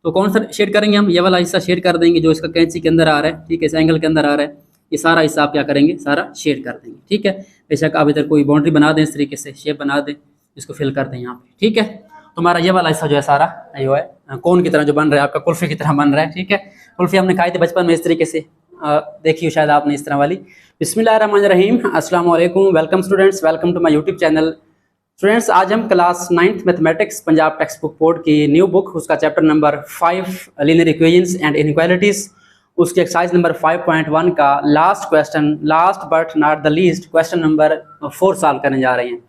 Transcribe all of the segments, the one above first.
तो कौन सा शेड करेंगे हम, ये वाला हिस्सा शेड कर देंगे जो इसका कैंची के अंदर आ रहा है, ठीक है, इस एंगल के अंदर आ रहा है, ये सारा हिस्सा आप क्या करेंगे, सारा शेड कर देंगे, ठीक है। बेशक आप इधर कोई बाउंड्री बना दें, इस तरीके से शेप बना दें, इसको फिल कर दें यहाँ पे, ठीक है। तो हमारा ये वाला हिस्सा जो है सारा जो है कोन की तरह जो बन रहा है, आपका कुल्फी की तरह बन रहा है, ठीक है। कुल्फी हमने खाई थी बचपन में इस तरीके से, देखी शायद आपने इस तरह वाली। बिस्मिल्लाहिर्रहमानिर्रहीम, अस्सलाम वालेकुम, welcome students, welcome to my YouTube channel. Students, आज हम class 9th mathematics Punjab text book board की न्यू बुक, उसका chapter number 5 linear equations and inequalities, उसके एक्सरसाइज नंबर 5.1 का last question, last but not the least, question number 4 solve करने जा रहे हैं।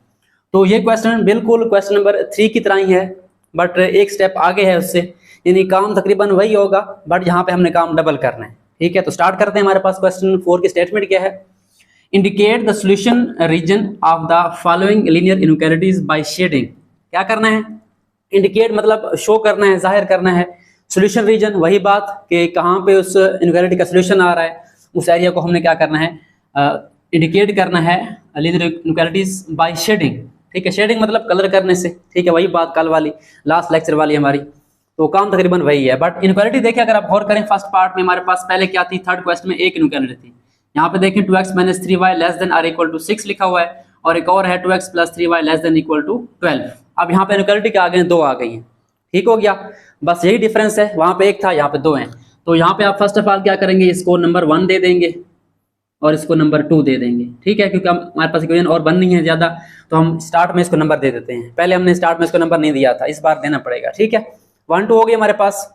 तो ये क्वेश्चन बिल्कुल क्वेश्चन नंबर 3 की तरह ही है, बट एक स्टेप आगे है उससे, यानी काम तकरीबन वही होगा, बट यहाँ पे हमने काम डबल करना है, ठीक है। तो स्टार्ट करते हैं। हमारे पास क्वेश्चन 4 की स्टेटमेंट क्या है, indicate the solution region of the following linear inequalities by shading. क्या करना है, इंडिकेट मतलब शो करना है, जाहिर करना है, सॉल्यूशन रीजन वही बात कि कहाँ पे उस इनइक्वालिटी का सॉल्यूशन आ रहा है, उस एरिया को हमने क्या करना है, इंडिकेट करना है लीनियर इनइक्वालिटीज बाय शेडिंग, ठीक है। शेडिंग मतलब कलर करने से, ठीक है, वही बात कल वाली लास्ट लेक्चर वाली हमारी, तो काम तकरीबन वही है। बट इनइक्वालिटी देखिए, अगर आप गौर करें फर्स्ट पार्ट में हमारे पास पहले क्या थी, थर्ड क्वेश्चन में एक इनइक्वालिटी थी, यहाँ पे देखें 2x - 3y less than or equal to 6 लिखा हुआ है, और एक और है 2x + 3y less than equal to 12। अब यहाँ पे इनइक्वालिटी के आगे 2 आ गई हैं, ठीक हो गया, बस यही डिफरेंस है, वहाँ पे एक था, यहाँ पे 2 हैं। तो यहाँ पे आप फर्स्ट ऑफ ऑल क्या करेंगे, इसको नंबर 1 दे देंगे और इसको नंबर 2 दे देंगे, ठीक है, क्योंकि हमारे पास इक्वेशन और बननी है ज़्यादा, तो हम स्टार्ट में इसको नंबर दे देते हैं। पहले हमने स्टार्ट में इसको नंबर नहीं दिया था, इस बार देना पड़ेगा, ठीक है। 1 2 हो गई हमारे पास।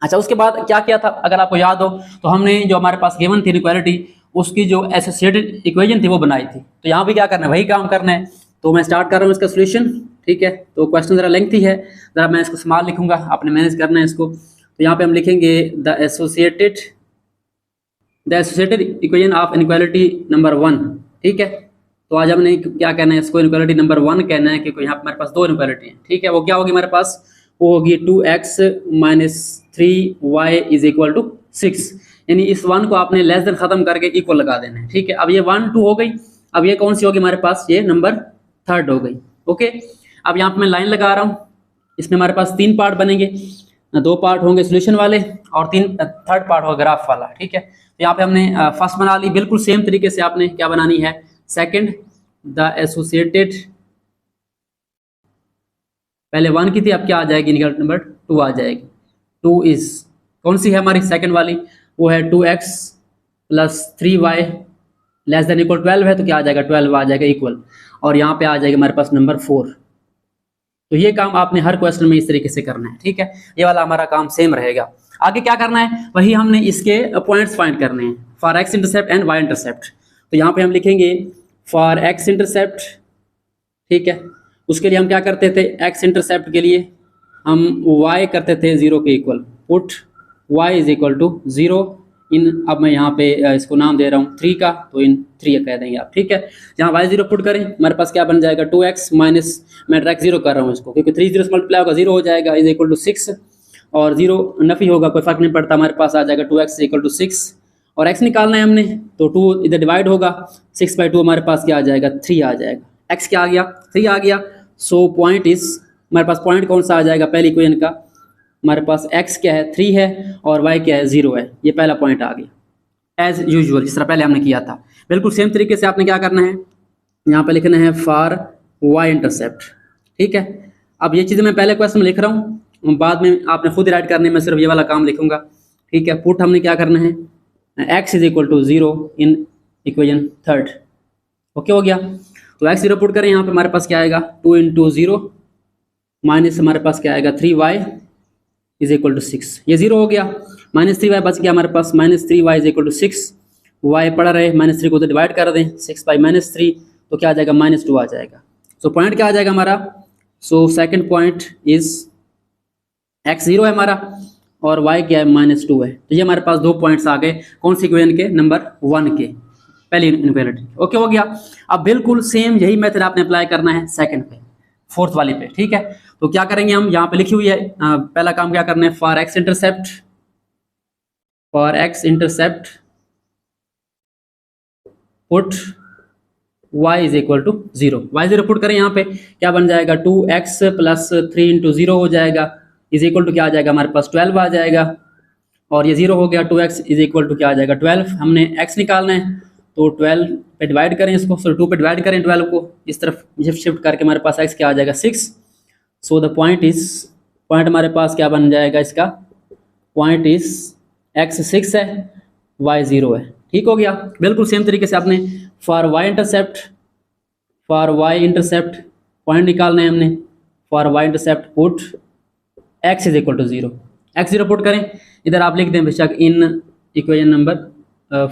अच्छा, उसके बाद क्या किया था, अगर आपको याद हो तो हमने जो हमारे पास गिवन थी इनइक्वालिटी, उसकी जो एसोसिएटेड इक्वेशन थी वो बनाई थी। तो यहाँ भी क्या करना है, वही काम करना है। तो मैं स्टार्ट कर रहा हूँ इसका सोल्यूशन, ठीक है। तो क्वेश्चन ज़रा लेंथी है, ज़रा मैं इसको स्मॉल लिखूंगा, आपने मैनेज करना है इसको। तो यहाँ पे हम लिखेंगे the associated equation of inequality number 1, ठीक है। तो आज हमने क्या कहना है, इसको इनइक्वालिटी नंबर 1 कहना है, क्योंकि यहाँ पे हमारे पास 2 इनइक्वालिटी है, ठीक है। वो क्या होगी हमारे पास, वो होगी 2x - 3y = 6, यानी इस 1 को आपने लेस देन खत्म करके इक्वल लगा देना है, ठीक है। अब ये 1 2 हो गई, अब ये कौन सी होगी हमारे पास, ये नंबर 3 हो गई, ओके। अब यहाँ पे मैं लाइन लगा रहा हूँ, इसमें हमारे पास 3 पार्ट बनेंगे, 2 पार्ट होंगे सोल्यूशन वाले और 3rd पार्ट होगा ग्राफ वाला, ठीक है। तो यहाँ पे हमने फर्स्ट बना ली, बिल्कुल सेम तरीके से आपने क्या बनानी है, सेकंड, द एसोसिएटेड, पहले 1 की थी, अब क्या आ जाएगी, इनइक्वालिटी नंबर 2 आ जाएगी। 2 इज कौन सी है हमारी सेकंड वाली, वो है 2x + 3y less than equal 12 है, तो क्या आ जाएगा, 12 आ जाएगा इक्वल, और यहाँ पे आ जाएगा हमारे पास नंबर 4। तो ये काम आपने हर क्वेश्चन में इस तरीके से करना है, ठीक है। ये वाला हमारा काम सेम रहेगा। आगे क्या करना है, वही हमने इसके पॉइंट्स फाइंड करने हैं, for x intercept and y intercept. तो यहाँ पे हम लिखेंगे फॉर एक्स इंटरसेप्ट, ठीक है। उसके लिए हम क्या करते थे, एक्स इंटरसेप्ट के लिए हम y करते थे 0 के इक्वल, पुट y = 0 इन, अब मैं यहाँ पे इसको नाम दे रहा हूँ 3 का, तो इन 3 कह देंगे आप, ठीक है। जहाँ y 0 पुट करें, हमारे पास क्या बन जाएगा, 2x माइनस, मैं डायरेक्ट 0 कर रहा हूँ इसको, क्योंकि 3 0 से मल्टीप्लाई होगा 0 हो जाएगा, = 6, और 0 नफी होगा, कोई फर्क नहीं पड़ता, हमारे पास आ जाएगा 2x = 6, और x निकालना है हमने, तो 2 इधर डिवाइड होगा, 6/2 हमारे पास क्या आ जाएगा, 3 आ जाएगा, x क्या आ गया, 3 आ गया। सो पॉइंट इज, हमारे पास पॉइंट कौन सा आ जाएगा, पहली इक्वेशन का हमारे पास x क्या है, 3 है, और y क्या है, 0 है, ये पहला पॉइंट आ गया, एज यूजुअल जिस तरह पहले हमने किया था, बिल्कुल सेम तरीके से आपने क्या करना है, यहाँ पे लिखना है फॉर y इंटरसेप्ट, ठीक है। अब ये चीज़ें मैं पहले क्वेश्चन में लिख रहा हूँ, बाद में आपने खुद राइट करने में, सिर्फ ये वाला काम लिखूंगा, ठीक है। पुट हमने क्या करना है, x = 0 in equation 3rd, okay हो गया। तो x 0 पुट करें, यहाँ पे हमारे पास क्या आएगा, 2 × 0 माइनस हमारे पास क्या आएगा, 3y = 6, ये 0 हो गया, -3y बच गया हमारे पास, -3y = 6, y पड़ा रहे, -3 को तो डिवाइड कर दें, 6/-3, तो क्या आ जाएगा, -2 आ जाएगा। सो पॉइंट क्या आ जाएगा हमारा, so second point is x 0 है हमारा, और y क्या है, -2 है। तो ये हमारे पास 2 पॉइंट्स आ गए, कौन सी इक्वेशन के, नंबर 1 के, पहली इनइक्वालिटी, ओके हो गया। अब बिल्कुल सेम यही मेथड आपने अप्लाई करना है सेकंड पे, 4th वाली पे, ठीक है। तो क्या करेंगे हम, यहाँ पे लिखी हुई है, पहला काम क्या करना है, for x intercept put y = 0, y 0 put करें, यहाँ पे क्या बन जाएगा, 2x + 3 × 0 हो जाएगा, इज इक्वल टू क्या आ जाएगा हमारे पास 12 आ जाएगा, और ये 0 हो गया। 2x इज इक्वल टू क्या आ जाएगा 12। हमने x निकालना है तो 12 पे डिवाइड करें इसको, सो 2 पे डिवाइड करें 12 को, इस तरफ शिफ्ट करके हमारे पास x क्या आ जाएगा 6। सो द पॉइंट हमारे पास क्या बन जाएगा, इसका पॉइंट इज x 6 है, y 0 है। ठीक हो गया। बिल्कुल सेम तरीके से आपने फॉर y इंटरसेप्ट पॉइंट निकालना है हमने। For y intercept put x is equal to 0, x 0 put करें, इधर आप लिख दें बेशक इन इक्वेशन नंबर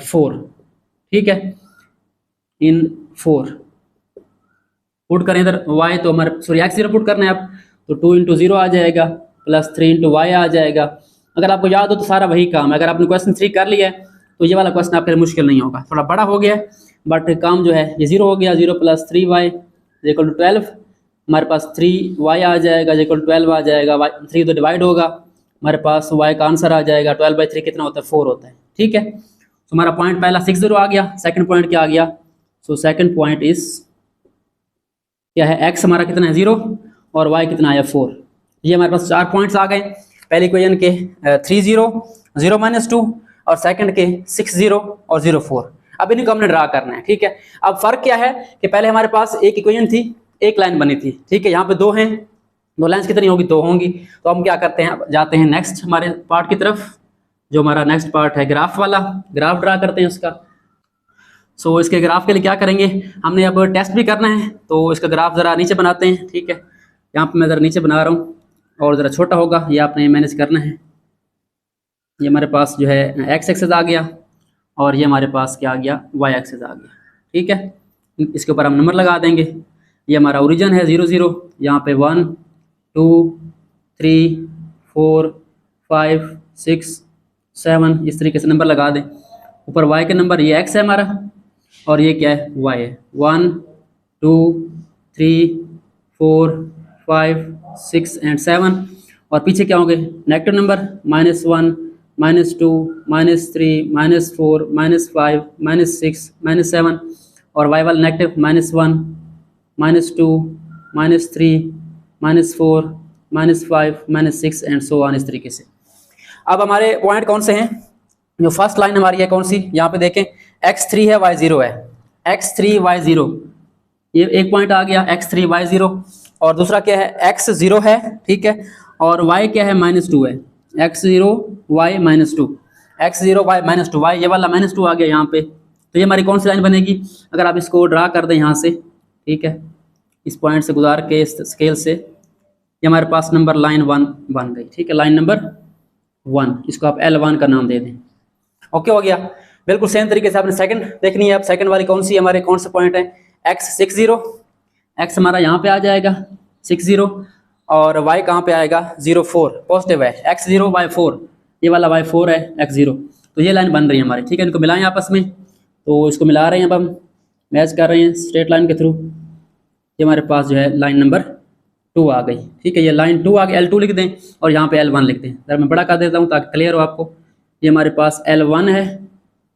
4, ठीक है, इन 4 पुट करें इधर y, तो हमारे सॉरी x 0 पुट करना है आप, तो 2 इंटू 0 आ जाएगा प्लस 3 इंटू वाई आ जाएगा। अगर आपको याद हो तो सारा वही काम है। अगर आपने क्वेश्चन 3 कर लिया है तो ये वाला क्वेश्चन आपके लिए मुश्किल नहीं होगा, थोड़ा बड़ा हो गया है बट काम जो है ये 0 हो गया। 0 plus 3y is equal to 12, हमारे पास 3y आ जाएगा इज इक्वल टू 12 आ जाएगा, 3 तो डिवाइड होगा, हमारे पास y का आंसर आ जाएगा 12/3 कितना होता है 4 होता है। ठीक है, तो हमारा पॉइंट पहला 60 आ गया। सेकंड पॉइंट क्या आ गया, सो सेकंड पॉइंट इज क्या है, x हमारा कितना है 0 और y कितना आया 4। ये हमारे पास 4 पॉइंट्स आ गए। पहले इक्वेशन के 3 0 0 - 2 और सेकंड के 6 0 और 0 4। अब इनको हमने ड्रा करना है। ठीक है, अब फर्क क्या है कि पहले हमारे पास एक इक्वेशन थी, एक लाइन बनी थी। ठीक है, यहाँ पे 2 हैं, 2 लाइन्स कितनी होगी 2 होंगी। तो हम क्या करते हैं, जाते हैं नेक्स्ट हमारे पार्ट की तरफ, जो हमारा नेक्स्ट पार्ट है ग्राफ वाला, ग्राफ ड्रा करते हैं उसका। सो इसके ग्राफ के लिए क्या करेंगे, हमने अब टेस्ट भी करना है तो इसका ग्राफ ज़रा नीचे बनाते हैं। ठीक है, यहाँ पे मैं ज़रा नीचे बना रहा हूँ और ज़रा छोटा होगा, ये आपने मैनेज करना है। ये हमारे पास जो है x एक्सेस आ गया और ये हमारे पास क्या आ गया y एक्सेस आ गया। ठीक है, इसके ऊपर हम नंबर लगा देंगे। ये हमारा ओरिजिन है 0 0, यहाँ पे 1 2 3 4 5 6 7 इस तरीके से नंबर लगा दें। ऊपर y के नंबर, ये x है हमारा और ये क्या है y है। 1 2 3 4 5 6 एंड 7, और पीछे क्या होंगे नेगेटिव नंबर -1 -2 -3 -4 -5 -6 -7, और y वाला नेगेटिव -1 -2 -3 -4 -5 -6 एंड सो ऑन, इस तरीके से। अब हमारे पॉइंट कौन से हैं, जो फर्स्ट लाइन हमारी है कौन सी, यहाँ पे देखें x3 है y 0 है, x3 y 0, ये एक पॉइंट आ गया x3 y 0। और दूसरा क्या है x 0 है, ठीक है, और y क्या है -2 है, x 0 y -2, x 0 y -2 y, ये वाला -2 आ गया यहाँ पे। तो ये हमारी कौन सी लाइन बनेगी, अगर आप इसको ड्रा कर दें यहाँ से, ठीक है, इस पॉइंट से गुजार के इस स्केल से, ये हमारे पास नंबर लाइन 1 बन गई। ठीक है, लाइन नंबर 1, इसको आप L1 का नाम दे दें। ओके हो गया। बिल्कुल सेम तरीके से आपने सेकंड देखनी है। अब सेकंड वाली कौन सी है, हमारे कौन से पॉइंट है, x 6 0, x हमारा यहाँ पे आ जाएगा 6 0, और y कहाँ पे आएगा 0 4, पॉजिटिव है, x 0 y 4, ये वाला y 4 है x 0। तो ये लाइन बन रही है हमारी। ठीक है, इनको मिलाएं आपस में, तो इसको मिला रहे हैं, अब हम मैच कर रहे हैं स्ट्रेट लाइन के थ्रू। ये हमारे पास जो है लाइन नंबर 2 आ गई। ठीक है, ये लाइन 2 आ गई, L2 लिख दें और यहाँ पे L1 लिख दें। जरा मैं बड़ा कर देता हूँ ताकि क्लियर हो आपको। ये हमारे पास L1 है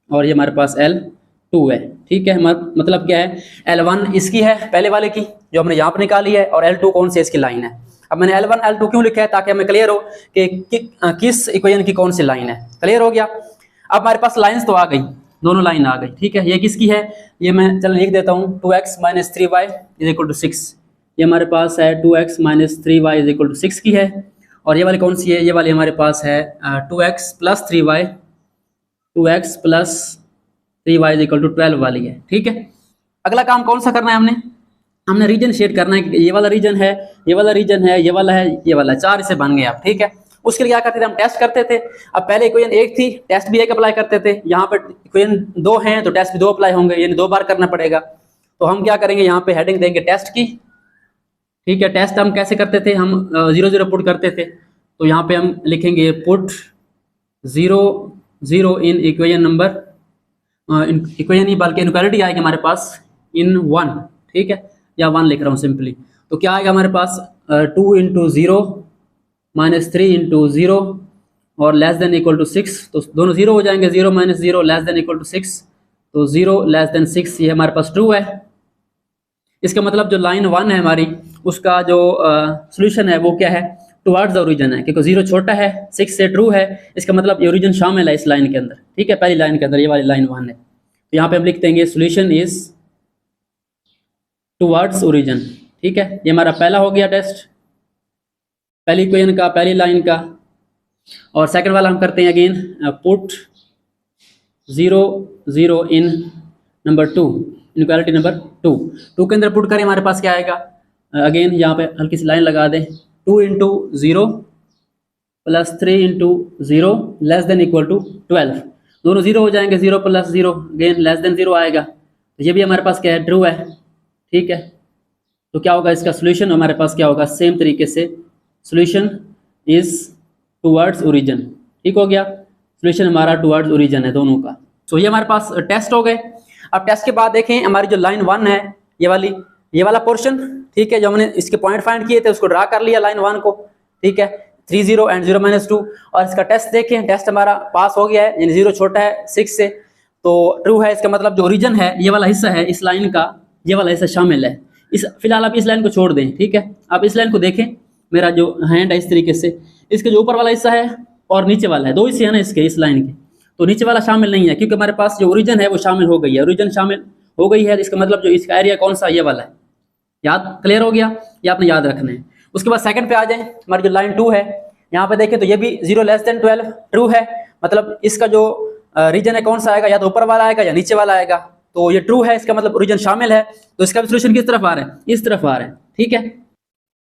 और ये हमारे पास L2 है। ठीक है, मतलब क्या है, L1 इसकी है पहले वाले की जो हमने यहाँ पर निकाली है, और L2 कौन सी इसकी लाइन है। अब मैंने L1 L2 क्यों लिखा है, ताकि हमें क्लियर हो कि किस इक्वेशन की कौन सी लाइन है। क्लियर हो गया। अब हमारे पास लाइन्स तो आ गई, दोनों लाइन आ गई। ठीक है, ये किसकी है, ये मैं चलो लिख देता हूँ, 2x - 3y is equal to 6। ये हमारे पास है 2x - 3y is equal to 6 की है। और ये वाली कौन सी है, ये वाली हमारे पास है 2x + 3y is equal to 12 वाली है। ठीक है, अगला काम कौन सा करना है, हमने रीजन शेड करना है कि ये वाला रीजन है, ये वाला रीजन है, ये वाला है, ये वाला, 4 इसे बन गए आप। ठीक है, उसके लिए क्या करते थे, हम टेस्ट करते थे। अब पहले इक्वेशन 1 थी, टेस्ट भी 1 अप्लाई करते थे। यहाँ पर इक्वेशन 2 हैं तो टेस्ट भी 2 अप्लाई होंगे, यानी 2 बार करना पड़ेगा। तो हम क्या करेंगे, यहाँ पे हेडिंग देंगे टेस्ट की। ठीक है, टेस्ट हम कैसे करते थे, हम 0 0 पुट करते थे। तो यहाँ पे हम लिखेंगे put 0 0 in equation number, equation नहीं बल्कि इनक्वालिटी आएगी हमारे पास इन 1। ठीक है, या 1 लिख रहा हूँ सिंपली। तो क्या आएगा हमारे पास 2 × 0 - 3 × 0 और लेस देन इक्वल टू 6। तो दोनों 0 हो जाएंगे, 0 - 0 लेस देन इक्वल टू 6। तो 0 लेस देन 6 ये हमारे पास ट्रू है। इसका मतलब जो लाइन 1 है हमारी, उसका जो सोल्यूशन है वो क्या है, टुवर्ड्स द ओरिजिन है, क्योंकि 0 छोटा है 6 से ट्रू है, इसका मतलब ये ओरिजिन शामिल है इस लाइन के अंदर, ठीक है, पहली लाइन के अंदर, ये वाली लाइन 1 है। तो यहाँ पे हम लिख देंगे सोल्यूशन इज टुवर्ड्स ओरिजिन, ठीक है। ये हमारा पहला हो गया टेस्ट, पहली इक्वेशन का, पहली लाइन का। और सेकंड वाला हम करते हैं अगेन, पुट 0 0 इन नंबर 2, इनइक्वालिटी नंबर 2 के अंदर पुट करें, हमारे पास क्या आएगा, अगेन यहाँ पे हल्की सी लाइन लगा दें, 2 into 0 plus 3 into 0 less than equal to 12, दोनों 0 हो जाएंगे, 0 प्लस 0 अगेन लेस देन 0 आएगा। तो ये भी हमारे पास क्या है, ट्रू है, ठीक है। तो क्या होगा इसका सोल्यूशन, हमारे पास क्या होगा, सेम तरीके से सोल्यूशन इज टुवर्ड्स ओरिजिन, ठीक हो गया, सोल्यूशन हमारा टुवर्ड्स ओरिजिन है दोनों का। तो ये हमारे पास टेस्ट हो गए। अब टेस्ट के बाद देखें, हमारी जो लाइन 1 है, ये वाला पोर्शन, ठीक है, जो हमने इसके पॉइंट फाइंड किए थे उसको ड्रा कर लिया लाइन 1 को, ठीक है, 3 0 एंड 0 - 2। और इसका टेस्ट देखें, टेस्ट हमारा पास हो गया है, यानी 0 छोटा है 6 से, तो ट्रू है। इसका मतलब जो ओरिजिन है, ये वाला हिस्सा है इस लाइन का, ये वाला हिस्सा शामिल है। फिलहाल आप इस लाइन को छोड़ दें, ठीक है। आप इस लाइन को देखें, मेरा जो हैंड है इस तरीके से, इसके जो ऊपर वाला हिस्सा है और नीचे वाला है, दो हिस्से हैं ना इसके, इस लाइन के, तो नीचे वाला शामिल नहीं है, क्योंकि हमारे पास जो ओरिजिन है वो शामिल हो गई है, ओरिजिन शामिल हो गई है। इसका मतलब जो इसका एरिया कौन सा, ये वाला है। याद क्लियर हो गया, ये आपने याद रखना है। उसके बाद सेकंड पे आ जाएं, हमारी जो लाइन 2 है, यहाँ पे देखें तो ये भी 0 लेस देन 12 ट्रू है, मतलब इसका जो रीजन है कौन सा आएगा, या तो ऊपर वाला आएगा या नीचे वाला आएगा, तो ये ट्रू है, इसका मतलब ओरिजिन शामिल है। तो इसका भी सोल्यूशन किस तरफ आ रहा है, इस तरफ आ रहा है, ठीक है।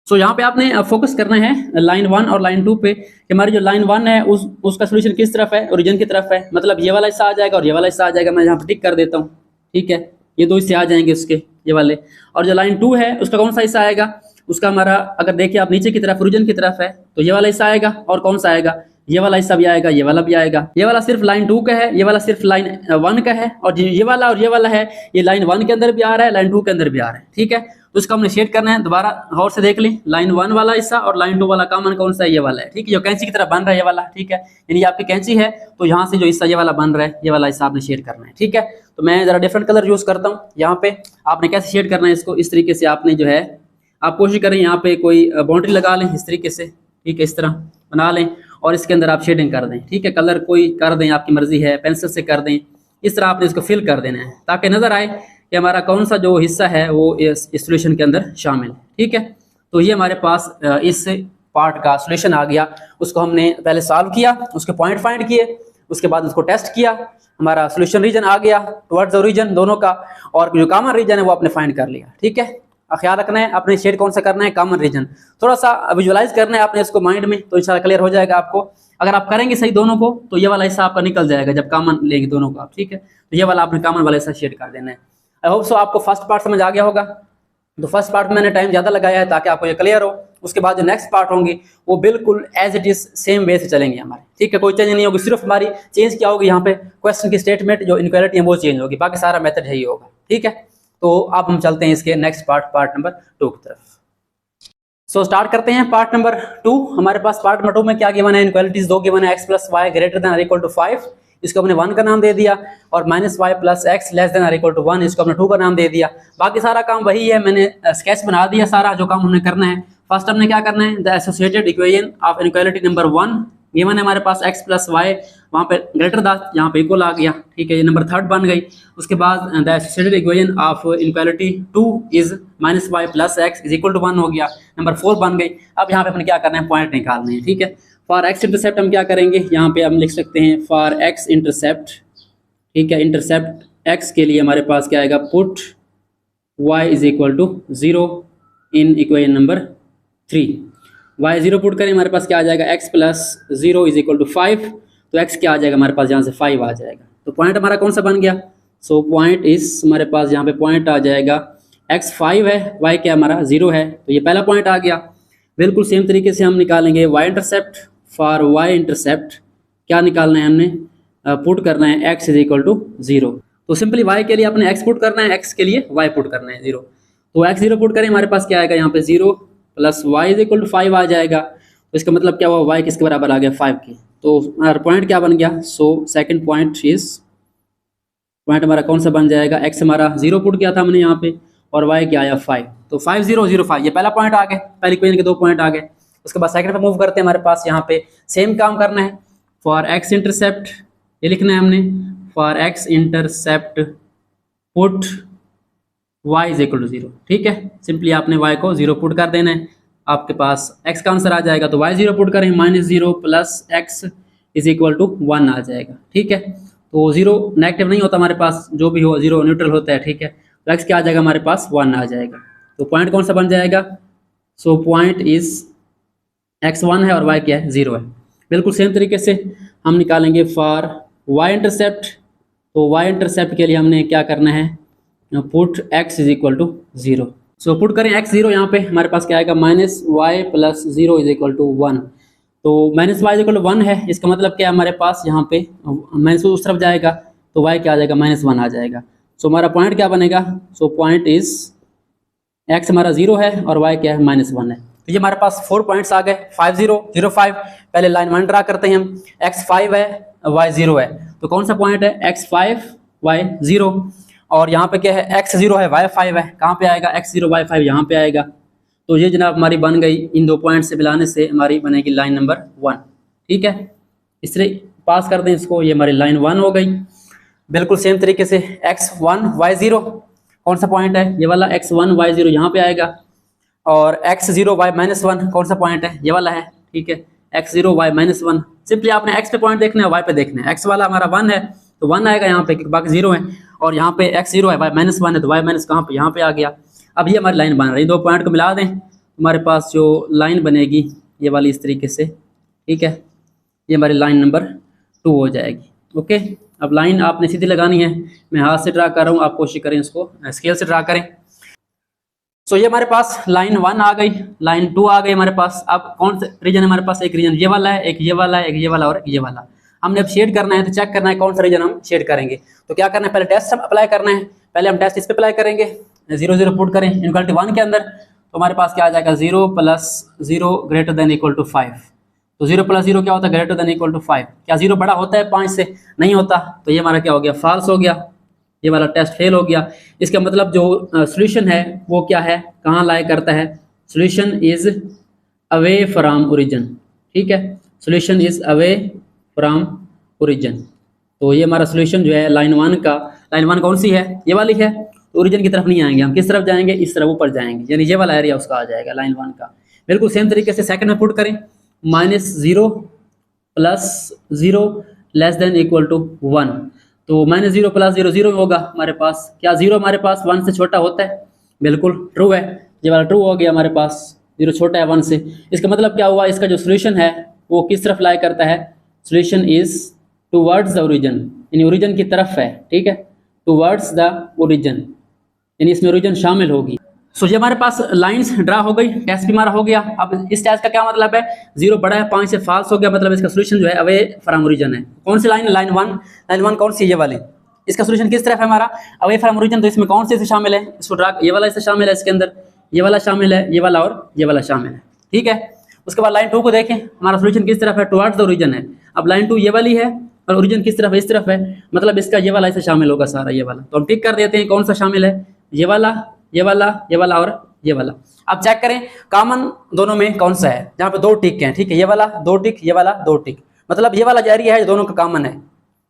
सो यहाँ पे आपने फोकस करना है लाइन 1 और लाइन 2 पे, कि हमारी जो लाइन 1 है उसका सोल्यूशन किस तरफ है, ओरिजिन की तरफ है, मतलब ये वाला हिस्सा आ जाएगा और ये वाला हिस्सा आ जाएगा। मैं यहाँ पे टिक कर देता हूँ, ठीक है, ये दो हिस्से आ जाएंगे उसके, ये वाले। और जो लाइन 2 है उसका कौन सा हिस्सा आएगा, उसका हमारा अगर देखिए आप नीचे की तरफ ओरिजिन की तरफ है, तो ये वाला हिस्सा आएगा, और कौन सा आएगा, ये वाला हिस्सा भी आएगा, ये वाला भी आएगा। ये वाला सिर्फ लाइन 2 का है, ये वाला सिर्फ लाइन 1 का है, और ये वाला और ये वाला है, ये लाइन 1 के अंदर भी आ रहा है, लाइन 2 के अंदर भी आ रहा है, ठीक है। तो इसका हमने शेड करना है, दोबारा गौर से देख लें, लाइन 1 वाला हिस्सा और लाइन 2 वाला कॉमन कौन सा है, ये वाला है, ठीक है, जो कैंची की तरफ बन रहा है ये वाला, ठीक है, यानी आपकी कैंची है तो यहाँ से जो हिस्सा ये वाला बन रहा है, ये वाला हिस्सा आपने शेड करना है, ठीक है। तो मैं जरा डिफरेंट कलर यूज करता हूँ यहाँ पे, आपने कैसे शेड करना है इसको, इस तरीके से आपने जो है, आप कोशिश करें यहाँ पे कोई बाउंड्री लगा लें इस तरीके से, ठीक है, इस तरह बना लें, और इसके अंदर आप शेडिंग कर दें, ठीक है, कलर कोई कर दें, आपकी मर्जी है, पेंसिल से कर दें, इस तरह आपने इसको फिल कर देना है, ताकि नजर आए कि हमारा कौन सा जो हिस्सा है वो इस सोल्यूशन के अंदर शामिल है, ठीक है। तो ये हमारे पास इस पार्ट का सोल्यूशन आ गया, उसको हमने पहले सॉल्व किया, उसके पॉइंट फाइंड किए, उसके बाद उसको टेस्ट किया, हमारा सोल्यूशन रीजन आ गया टुवर्ड्स द ओरिजिन दोनों का, और जो कॉमन रीजन है वो आपने फाइंड कर लिया, ठीक है। ख्याल रखना है आपने शेड कौन सा करना है, कॉमन रीजन, थोड़ा सा विजुअलाइज करना है आपने इसको माइंड में, तो इंशाल्लाह क्लियर हो जाएगा आपको। अगर आप करेंगे सही दोनों को, तो ये वाला हिस्सा आपका निकल जाएगा जब कॉमन लेंगे दोनों को आप, ठीक है। तो ये वाला आपने कॉमन वाला हिस्सा शेड कर देना है। आई होप सो आपको फर्स्ट पार्ट समझ आ गया होगा। तो फर्स्ट पार्ट में मैंने टाइम ज़्यादा लगाया है ताकि आपको ये क्लियर हो। उसके बाद जो नेक्स्ट पार्ट होंगी वो बिल्कुल as it is same way से चलेंगे हमारे, ठीक है, कोई चेंज नहीं होगी, सिर्फ हमारी चेंज क्या होगी यहाँ पे, क्वेश्चन की स्टेटमेंट जो इनक्वालिटी है वो चेंज होगी, बाकी सारा मेथड यही होगा, ठीक है। तो अब हम चलते हैं इसके नेक्स्ट पार्ट नंबर 2 की तरफ। सो स्टार्ट करते हैं पार्ट नंबर 2। हमारे पास पार्ट नंबर 2 में क्या गिवन है, इनक्वालिटीज दो गिवन है, x plus y greater than और इक्वल टू 5, इसको हमने 1 का नाम दे दिया, और minus y plus x less than और इक्वल टू 1, इसको हमने 2 का नाम दे दिया। बाकी सारा काम वही है, मैंने स्केच बना दिया सारा जो काम हमने करना है। फर्स्ट हमने क्या करना है, the associated equation of inequality number 1 given है हमारे पास x प्लस वाई, वहाँ पे ग्रेटर द, यहाँ पे इक्वल आ गया, ठीक है, ये नंबर 3 बन गई। उसके बाद the associated equation of inequality 2 is minus y plus x is equal to 1 हो गया, नंबर 4 बन गई। अब यहाँ पे अपने क्या करना है, पॉइंट निकालने हैं, ठीक है। फॉर एक्स इंटरसेप्ट हम क्या करेंगे, यहाँ पे हम लिख सकते हैं फॉर एक्स इंटरसेप्ट, ठीक है, इंटरसेप्ट एक्स के लिए हमारे पास क्या आएगा, put y is equal to 0 in equation number 3, y 0 put करें, हमारे पास क्या आ जाएगा, x plus 0 is equal to 5, तो x क्या आ जाएगा हमारे पास, यहाँ से 5 आ जाएगा। तो पॉइंट हमारा कौन सा बन गया, सो पॉइंट इस हमारे पास यहाँ पे पॉइंट आ जाएगा, x 5 है, y क्या हमारा 0 है, तो ये पहला पॉइंट आ गया। बिल्कुल सेम तरीके से हम निकालेंगे y intercept, for y intercept क्या निकालना है हमने, पुट करना है x इज इक्वल टू 0। तो सिंपली y के लिए अपने x पुट करना है, x के लिए y पुट करना है 0। तो x 0 पुट करें, हमारे पास क्या आएगा यहाँ पे 0 plus y is equal to 5 आ जाएगा। तो इसका मतलब क्या हुआ, y किसके बराबर आ गया, 5 की। तो हमारा पॉइंट क्या बन गया, so second point is, point हमारा कौन सा बन जाएगा, x हमारा 0 पुट किया था हमने यहाँ पे, और y क्या आया 5, तो 5 0 0 5, ये पहला पॉइंट आ गया, पहली इक्वेशन के 2 पॉइंट आ गए। उसके बाद सेकंड पे मूव करते हैं, हमारे पास यहाँ पे सेम काम करना है। फॉर एक्स इंटरसेप्ट ये लिखना है हमने, for x intercept put y is equal to 0। ठीक है, सिंपली आपने y को 0 पुट कर देना है, आपके पास x का आंसर आ जाएगा। तो y 0 पुट करें, -0 plus x is equal to 1 आ जाएगा। ठीक है, तो 0 नेगेटिव नहीं होता हमारे पास, जो भी हो 0 न्यूट्रल होता है। ठीक है, तो x क्या आ जाएगा हमारे पास 1 आ जाएगा। तो पॉइंट कौन सा बन जाएगा? सो पॉइंट इज x 1 है और y क्या है 0 है। बिल्कुल सेम तरीके से हम निकालेंगे फॉर y इंटरसेप्ट। तो y इंटरसेप्ट के लिए हमने क्या करना है, put x is equal to 0। So put करें x 0, यहाँ पे हमारे पास क्या आएगा -y plus 0 is equal to 1। तो -y इज इक्वल टू 1 है, इसका मतलब क्या है हमारे पास यहाँ पे माइनस उस तरफ जाएगा तो y क्या आ जाएगा -1 आ जाएगा। सो हमारा पॉइंट क्या बनेगा? सो पॉइंट इज x हमारा 0 है और y क्या है -1 है। तो ये हमारे पास 4 पॉइंट्स आ गए, 5 0 0 5। पहले लाइन 1 ड्रा करते हैं हम, x 5 है y 0 है, तो कौन सा पॉइंट है? x 5 y 0। और यहाँ पे क्या है? x 0 है y 5 है, कहाँ पे आएगा? x 0 y 5 यहाँ पे आएगा। तो ये जनाब हमारी बन गई, इन दो पॉइंट से मिलाने से हमारी बनेगी लाइन नंबर 1। ठीक है, इस तरह पास कर दें इसको, ये हमारी लाइन 1 हो गई। बिल्कुल सेम तरीके से x 1 y 0 कौन सा पॉइंट है? ये वाला x 1 y 0 यहाँ पे आएगा। और x 0 y -1 कौन सा पॉइंट है? ये वाला है। ठीक है, x 0 y -1। सिंपली आपने x पे पॉइंट देखना है, y पे देखना है। x वाला हमारा 1 है तो 1 आएगा यहाँ पे, बाकी 0 है। और यहाँ पे x 0 है y -1 है तो y माइनस कहाँ पे? यहाँ पे आ गया। अब ये हमारी लाइन बन रही है, दो पॉइंट को मिला दें, हमारे पास जो लाइन बनेगी ये वाली इस तरीके से। ठीक है, ये हमारी लाइन नंबर 2 हो जाएगी। ओके, अब लाइन आपने सीधी लगानी है, मैं हाथ से ड्रा कर रहा हूँ, आप कोशिश करें इसको स्केल से ड्रा करें। सो ये हमारे पास लाइन 1 आ गई, लाइन 2 आ गई हमारे पास। अब कौन सा रीजन है हमारे पास? एक रीजन ये वाला है, एक ये वाला है, एक ये वाला और एक ये वाला। हमने अब शेड करना है तो चेक करना है कौन सा रीजन हम शेड करेंगे। तो क्या करना है? पहले टेस्ट अप्लाई करना है। पहले हम टेस्ट इस पे अप्लाई करेंगे, 0 0 पुट करें इनक्वालिटी 1 के अंदर, तो हमारे पास क्या आ जाएगा? 0 plus 0 greater than equal to 5। तो 0 प्लस 0 क्या होता है? Greater than equal to 5। क्या 0 बड़ा होता है 5 से? नहीं होता। तो ये हमारा क्या हो गया? फॉल्स हो गया, ये वाला टेस्ट फेल हो गया। इसका मतलब जो सॉल्यूशन है वो क्या है, कहाँ लाई करता है? Solution is away from origin. ठीक है, solution is away from origin. तो ये हमारा सॉल्यूशन जो है लाइन 1 का, लाइन 1 कौन सी है? ये वाली है। तो ओरिजिन की तरफ नहीं आएंगे हम, किस तरफ जाएंगे? इस तरफ ऊपर जाएंगे, यानी ये वाला एरिया उसका आ जाएगा लाइन 1 का। बिल्कुल सेम तरीके से सेकंड में पुट करें, -0 plus 0 less than equal to 1। तो -0 प्लस 0 0 होगा हमारे पास। क्या 0 हमारे पास 1 से छोटा होता है? बिल्कुल ट्रू है, ये वाला ट्रू हो गया हमारे पास, 0 छोटा है 1 से। इसका मतलब क्या हुआ? इसका जो सोल्यूशन है वो किस तरफ लाई करता है? Solution is towards the origin, यानी ओरिजिन की तरफ है। ठीक है, टूवर्ड्स द ओरिजिन, यानी इसमें ओरिजिन शामिल होगी। सो ये हमारे पास लाइंस ड्रा हो गई, टेस्ट भी हमारा हो गया। अब इस टेस्ट का क्या मतलब है? 0 बड़ा है 5 से, फॉल्स हो गया, मतलब इसका सोल्यूशन जो है अवे फ्रॉम ओरिजिन है। कौन सी लाइन? लाइन 1। लाइन 1 कौन सी? ये वाली। इसका सोल्यूशन किस तरफ है हमारा? Away from origin. तो इसमें कौन से से शामिल है? इसको ड्रा, ये वाला इससे शामिल है, इसके अंदर ये वाला शामिल है, ये वाला और ये वाला शामिल है। ठीक है, उसके बाद लाइन 2 को देखें, हमारा सोल्यूशन किस तरफ है? टुवर्ड्स द ओरिजिन है। अब लाइन 2 ये वाली है और ओरिजिन किस तरफ है? इस तरफ है, मतलब इसका ये वाला इससे शामिल होगा सारा, ये वाला। तो हम टिक कर देते हैं कौन सा शामिल है? ये वाला, ये वाला, ये वाला और ये वाला। अब चेक करें कॉमन दोनों में कौन सा है, जहाँ पे 2 टिक हैं। ठीक है, ये वाला 2 टिक, ये वाला 2 टिक, मतलब ये वाला जो एरिया है दोनों का कॉमन है।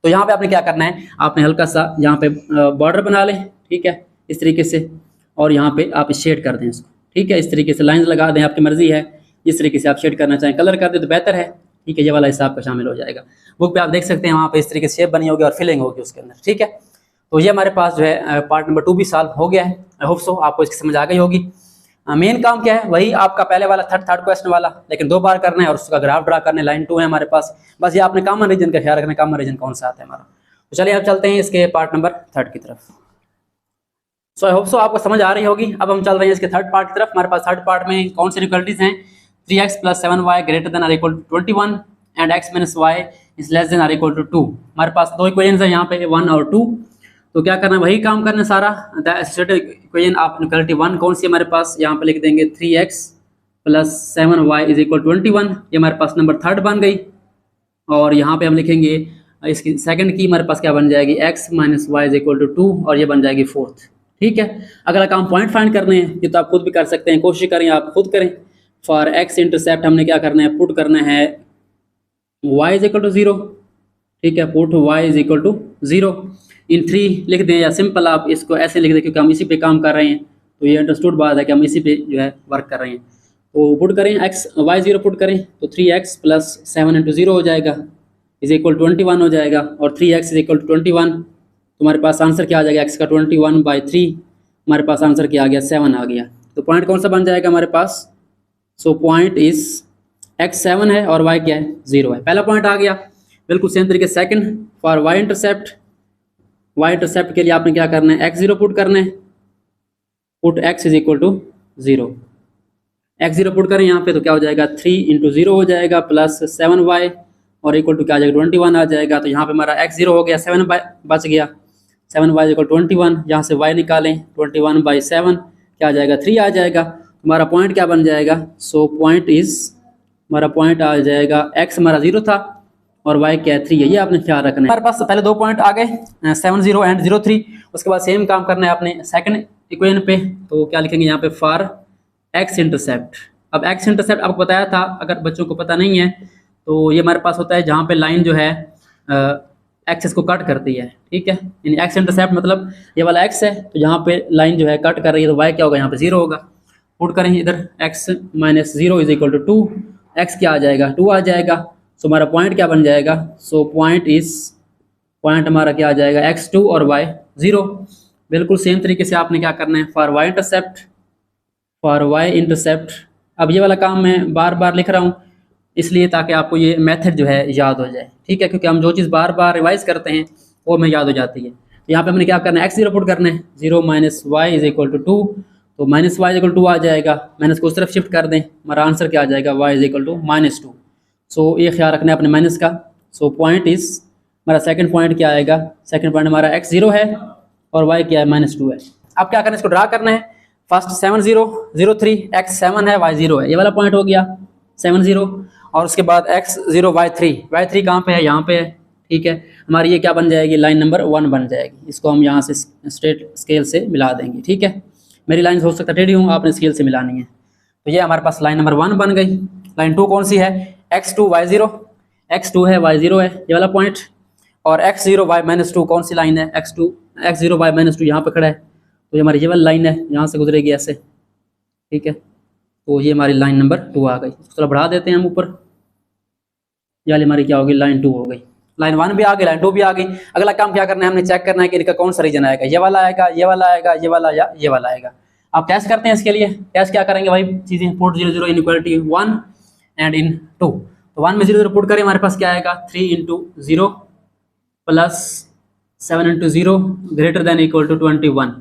तो यहाँ पे आपने क्या करना है? आपने हल्का सा यहाँ पे बॉर्डर बना लें। ठीक है, इस तरीके से, और यहाँ पे आप शेड कर दें इसको। ठीक है, इस तरीके से लाइंस लगा दें, आपकी मर्जी है जिस तरीके से आप शेड करना चाहें, कलर कर दें तो बेहतर है। ठीक है, ये वाला हिस्सा आपका शामिल हो जाएगा। बुक पे आप देख सकते हैं, वहाँ पे इस तरीके से शेप बनी होगी और फिलिंग होगी उसके अंदर। ठीक है, तो ये हमारे पास जो है पार्ट नंबर 2 भी सॉल्व हो गया है। आई होप सो आपको इसकी समझ आ गई होगी। मेन काम क्या है? वही आपका पहले वाला थर्ड क्वेश्चन वाला, लेकिन 2 बार करना है और उसका ग्राफ ड्रा करना है। लाइन 2 है हमारे पास, बस ये आपने कॉमन रीजन का ख्याल रखना है, कॉमन रीजन कौन सा आता है हमारा। तो चलिए अब चलते हैं इसके पार्ट नंबर 3 की तरफ। सो आई होप सो आपको समझ आ रही होगी। अब हम चल रहे हैं इसके थर्ड पार्ट की तरफ। हमारे पास थर्ड पार्ट में कौन सी इक्वालिटीज हैं? 3x + 7y greater than or equal to 21 and x - y is less than or equal to 2। हमारे पास 2 इक्वेशंस हैं यहाँ पे, 1 और 2। तो क्या करना है? वही काम करना है सारा। The associated equation of equality 1 कौन सी हमारे पास? यहाँ पे लिख देंगे 3x + 7y इज इक्वल 21। ये हमारे पास नंबर 3 बन गई। और यहाँ पे हम लिखेंगे इसकी सेकंड की हमारे पास क्या बन जाएगी? x - y is equal to 2, और ये बन जाएगी 4th। ठीक है, अगला काम पॉइंट फाइंड करने हैं, ये तो आप खुद भी कर सकते हैं, कोशिश करें आप खुद करें। फॉर एक्स इंटरसेप्ट हमने क्या करना है, पुट करना है y इज इक्वल टू 0, ठीक है, put y is equal to 0 in 3 लिख दें, या सिंपल आप इसको ऐसे लिख दें क्योंकि हम इसी पे काम कर रहे हैं, तो ये अंडरस्टूड बात है कि हम इसी पे जो है वर्क कर रहे हैं। तो पुट करें x y 0 पुट करें तो 3x प्लस 7 इंटू 0 हो जाएगा इज इक्वल 21 हो जाएगा, और 3x इज इक्वल टू 21, तुम्हारे पास आंसर क्या आ जाएगा, x का 21/3, हमारे पास आंसर क्या आ गया, 7 आ गया। तो पॉइंट कौन सा बन जाएगा हमारे पास, सो पॉइंट इज x 7 है और y क्या है, 0 है। पहला पॉइंट आ गया। बिल्कुल सेम तरीके सेकंड फॉर y इंटरसेप्ट के लिए आपने क्या करना है, x 0 पुट करना है, put x is equal to 0, x 0 put करें यहाँ पे तो क्या हो जाएगा, 3 इंटू 0 हो जाएगा प्लस 7y और इक्वल टू क्या आ जाएगा, 21 आ जाएगा। तो यहाँ पे हमारा x 0 हो गया, 7 बच गया, 7y इक्वल 21, यहाँ से y निकालें 21/7 क्या आ जाएगा, 3 आ जाएगा। हमारा पॉइंट क्या बन जाएगा, सो पॉइंट इज, हमारा पॉइंट आ जाएगा x हमारा 0 था और y क्या है, 3 है, ये आपने ख्याल रखना है। हमारे पास पहले 2 पॉइंट आ गए 7 0 एंड 0 3, उसके बाद सेम काम करना है आपने सेकंड इक्वेशन पे, तो क्या लिखेंगे यहाँ पे फॉर x इंटरसेप्ट। अब x इंटरसेप्ट आपको बताया था, अगर बच्चों को पता नहीं है तो ये हमारे पास होता है जहाँ पे लाइन जो है एक्सेस को कट करती है, ठीक है, यानी x इंटरसेप्ट मतलब ये वाला x है, तो यहाँ पे लाइन जो है कट कर रही है तो y क्या होगा, यहाँ पे 0 होगा। पुट करें इधर x minus 0 is equal to 2, x क्या आ जाएगा, 2 आ जाएगा। सो हमारा पॉइंट क्या बन जाएगा, सो पॉइंट हमारा क्या आ जाएगा, x2 और y 0। बिल्कुल सेम तरीके से आपने क्या करना है फॉर y इंटरसेप्ट। अब ये वाला काम मैं बार बार लिख रहा हूँ इसलिए ताकि आपको ये मेथड जो है याद हो जाए, ठीक है, क्योंकि हम जो चीज़ बार बार रिवाइज करते हैं वो हमें याद हो जाती है। तो यहाँ पे हमने क्या करना है, x 0 पुट करना है, 0 minus y is equal to 2, तो माइनस वाई इज इक्वल 2 आ जाएगा, माइनस को उस तरफ शिफ्ट कर दें, हमारा आंसर क्या आ जाएगा, y इज इक्वल टू -2। सो ये ख्याल रखना है अपने माइनस का। सो पॉइंट इज, हमारा सेकंड पॉइंट क्या आएगा, सेकंड पॉइंट हमारा x 0 है और y क्या है, -2 है। अब क्या करना है, इसको ड्रा करना है। फर्स्ट 7 0 0 3, x 7 है y 0 है, ये वाला पॉइंट हो गया 7 0, और उसके बाद x 0 y 3 कहाँ पे है, यहाँ पे है, ठीक है। हमारी ये क्या बन जाएगी, लाइन नंबर 1 बन जाएगी। इसको हम यहाँ से स्ट्रेट स्केल से मिला देंगे, ठीक है। मेरी लाइन हो सकता है टेढ़ी हूँ, आपने स्केल से मिलानी है। तो ये हमारे पास लाइन नंबर 1 बन गई। लाइन 2 कौन सी है, x2 y 0, x2 है y 0 है, ये वाला पॉइंट। और x 0 y -2 कौन सी लाइन है, x 0 y -2 यहाँ पे खड़ा है, तो ये हमारी ये वाली लाइन है, यहाँ से गुजरेगी ऐसे, ठीक है। तो ये हमारी लाइन नंबर 2 आ गई। इसको थोड़ा बढ़ा देते हैं हम ऊपर, ये वाली हमारी क्या होगी, लाइन 2 हो गई। लाइन 1 भी आ गई, लाइन 2 भी आ गई। अगला काम क्या करना है, हमने चेक करना है कि इनका कौन सा रीजन आएगा, ये वाला आएगा, ये वाला आएगा, ये वाला या ये वाला आएगा। आप टेस्ट करते हैं इसके लिए, टेस्ट क्या करेंगे भाई, चीजें पुट 0 0 इनइक्वालिटी 1 एंड इन 2। तो 1 में 0 0 पुट करें, हमारे पास क्या आएगा, 3 into 0 plus 7 into 0 greater than equal to 21।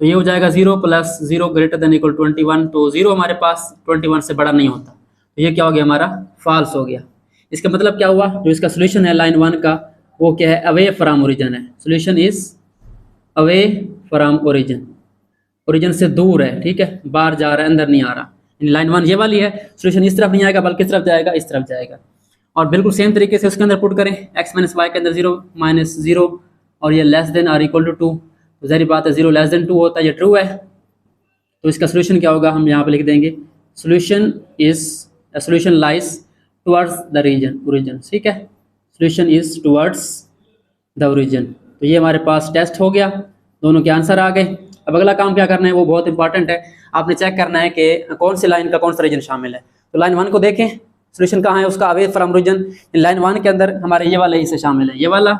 तो ये हो जाएगा 0 प्लस 0 ग्रेटर देन इक्वल 21। तो 0 हमारे पास 21 से बड़ा नहीं होता, तो ये क्या हो गया, हमारा फॉल्स हो गया। इसका मतलब क्या हुआ, जो इसका सोल्यूशन है लाइन 1 का, वो क्या है, अवे फ्रॉम ओरिजिन है। Solution is away from origin, origin से दूर है, ठीक है, बाहर जा रहा है, अंदर नहीं आ रहा। लाइन 1 ये वाली है, सोल्यूशन इस तरफ नहीं आएगा बल्कि किस तरफ जाएगा, इस तरफ जाएगा। और बिल्कुल सेम तरीके से उसके अंदर पुट करें, x माइनस वाई के अंदर 0 माइनस 0 और ये less than or equal to 2, तो जाहिर बात है 0 लेस देन 2 होता है, ये ट्रू है। तो इसका सोल्यूशन क्या होगा, हम यहाँ पे लिख देंगे, solution lies towards the region, origin, ठीक है, solution is towards the origin. तो ये हमारे पास टेस्ट हो गया, दोनों के आंसर आ गए। अब अगला काम क्या करना है, वो बहुत इंपॉर्टेंट है, आपने चेक करना है कि कौन सी लाइन का कौन सा रीजन शामिल है। तो लाइन 1 को देखें, सोल्यूशन कहाँ है उसका, अवे फ्रॉम ओरिजिन। लाइन 1 के अंदर हमारे ये वाला हिस्से शामिल है, ये वाला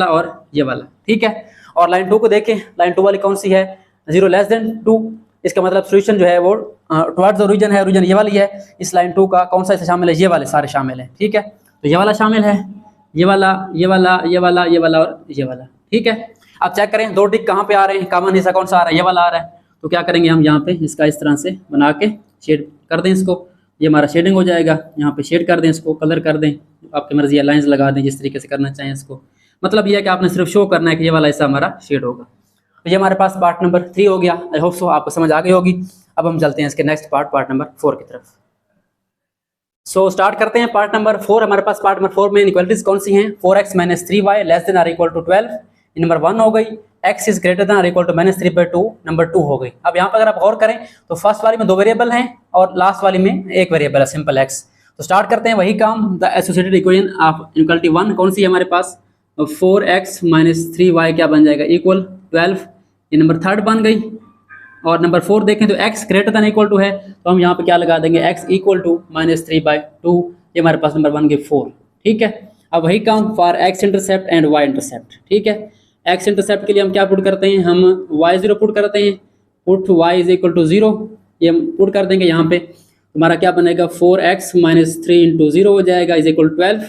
और ये वाला, ठीक है। और लाइन 2 को देखें, लाइन 2 वाली कौन सी है, 0 लेस देन 2, इसका मतलब सोल्यूशन जो है वो टुवर्ड्स द ओरिजिन है, ओरिजिन ये वाली है। इस लाइन 2 का कौन सा हिस्सा शामिल है, ये वाले सारे शामिल है, ठीक है। तो ये वाला शामिल है, ये वाला, ये वाला, ये वाला, ये वाला और ये वाला, ठीक है। अब चेक करें 2 टिक कहाँ पे आ रहे हैं, कॉमन हिस्सा कौन सा आ रहा है, ये वाला आ रहा है। तो क्या करेंगे हम यहाँ पे इसका इस तरह से बना के शेड कर दें इसको, ये हमारा शेडिंग हो जाएगा। यहाँ पे शेड कर दें, इसको कलर कर दें, आपकी मर्जी है, लाइंस लगा दें जिस तरीके से करना चाहें इसको। मतलब ये है कि आपने सिर्फ शो करना है कि ये वाला हिस्सा हमारा शेड होगा। तो ये हमारे पास पार्ट नंबर 3 हो गया। आई होप सो आपको समझ आ गई होगी। अब हम चलते हैं इसके नेक्स्ट पार्ट नंबर 4 की तरफ। सो स्टार्ट करते हैं पार्ट नंबर 4। हमारे पास पार्ट नंबर 4 में इनइक्वालिटीज कौन सी हैं, 4x - 3y less than or equal to 12, number 1 हो गई। x इज ग्रेटर देन और इक्वल टू -3/2 नंबर 2 हो गई। अब यहाँ पर अगर आप गौर करें तो फर्स्ट वाली में 2 वेरिएबल हैं और लास्ट वाली में 1 वेरिएबल है, सिंपल x। तो स्टार्ट करते हैं वही काम। The associated equation of inequality 1 कौन सी है हमारे पास, 4x - 3y क्या बन जाएगा, इक्वल 12। ये नंबर 3 बन गई। और नंबर 4 देखें तो x greater than equal to है, तो हम यहाँ पे क्या लगा देंगे, x इक्वल टू -3/2। ये हमारे पास नंबर बन गए 4, ठीक है। अब वही काम for x intercept and y intercept, ठीक है। x इंटरसेप्ट के लिए हम क्या पुट करते हैं, हम y0 पुट करते हैं, put y is equal to 0, ये हम पुट कर देंगे यहाँ पे। हमारा क्या बनेगा, 4x - 3 × 0 हो जाएगा इज इक्वल 12।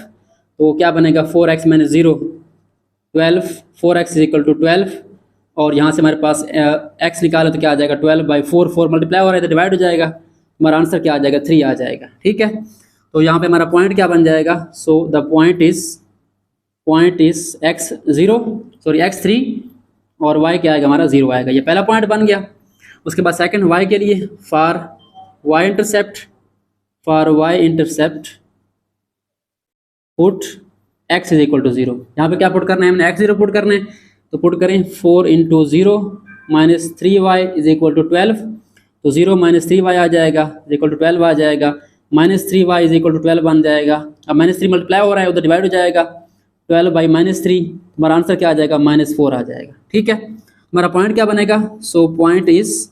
तो क्या बनेगा, 4x - 0 12, 4x is equal to 12। और यहाँ से हमारे पास x निकालो तो क्या आ जाएगा, 12/4, 4 मल्टीप्लाई हो रहा है तो डिवाइड हो जाएगा, हमारा आंसर क्या आ जाएगा, 3 आ जाएगा, ठीक है। तो यहाँ पे हमारा पॉइंट क्या बन जाएगा, so the point is x3 और y क्या आएगा हमारा 0 आएगा। ये पहला पॉइंट बन गया। उसके बाद सेकंड y के लिए for y intercept put x is equal to 0। यहाँ पे क्या पुट करना है, हमने x0 पुट करना है, तो पुट करें 4 × 0 - 3y इज इक्वल टू 12। तो 0 - 3y आ जाएगा इज इक्वल टू 12 आ जाएगा, -3y इज इक्वल टू 12 बन जाएगा। अब -3 मल्टीप्लाई हो रहा है उधर डिवाइड हो जाएगा, 12/-3 हमारा आंसर क्या आ जाएगा, -4 आ जाएगा, ठीक है। हमारा पॉइंट क्या बनेगा, सो पॉइंट इज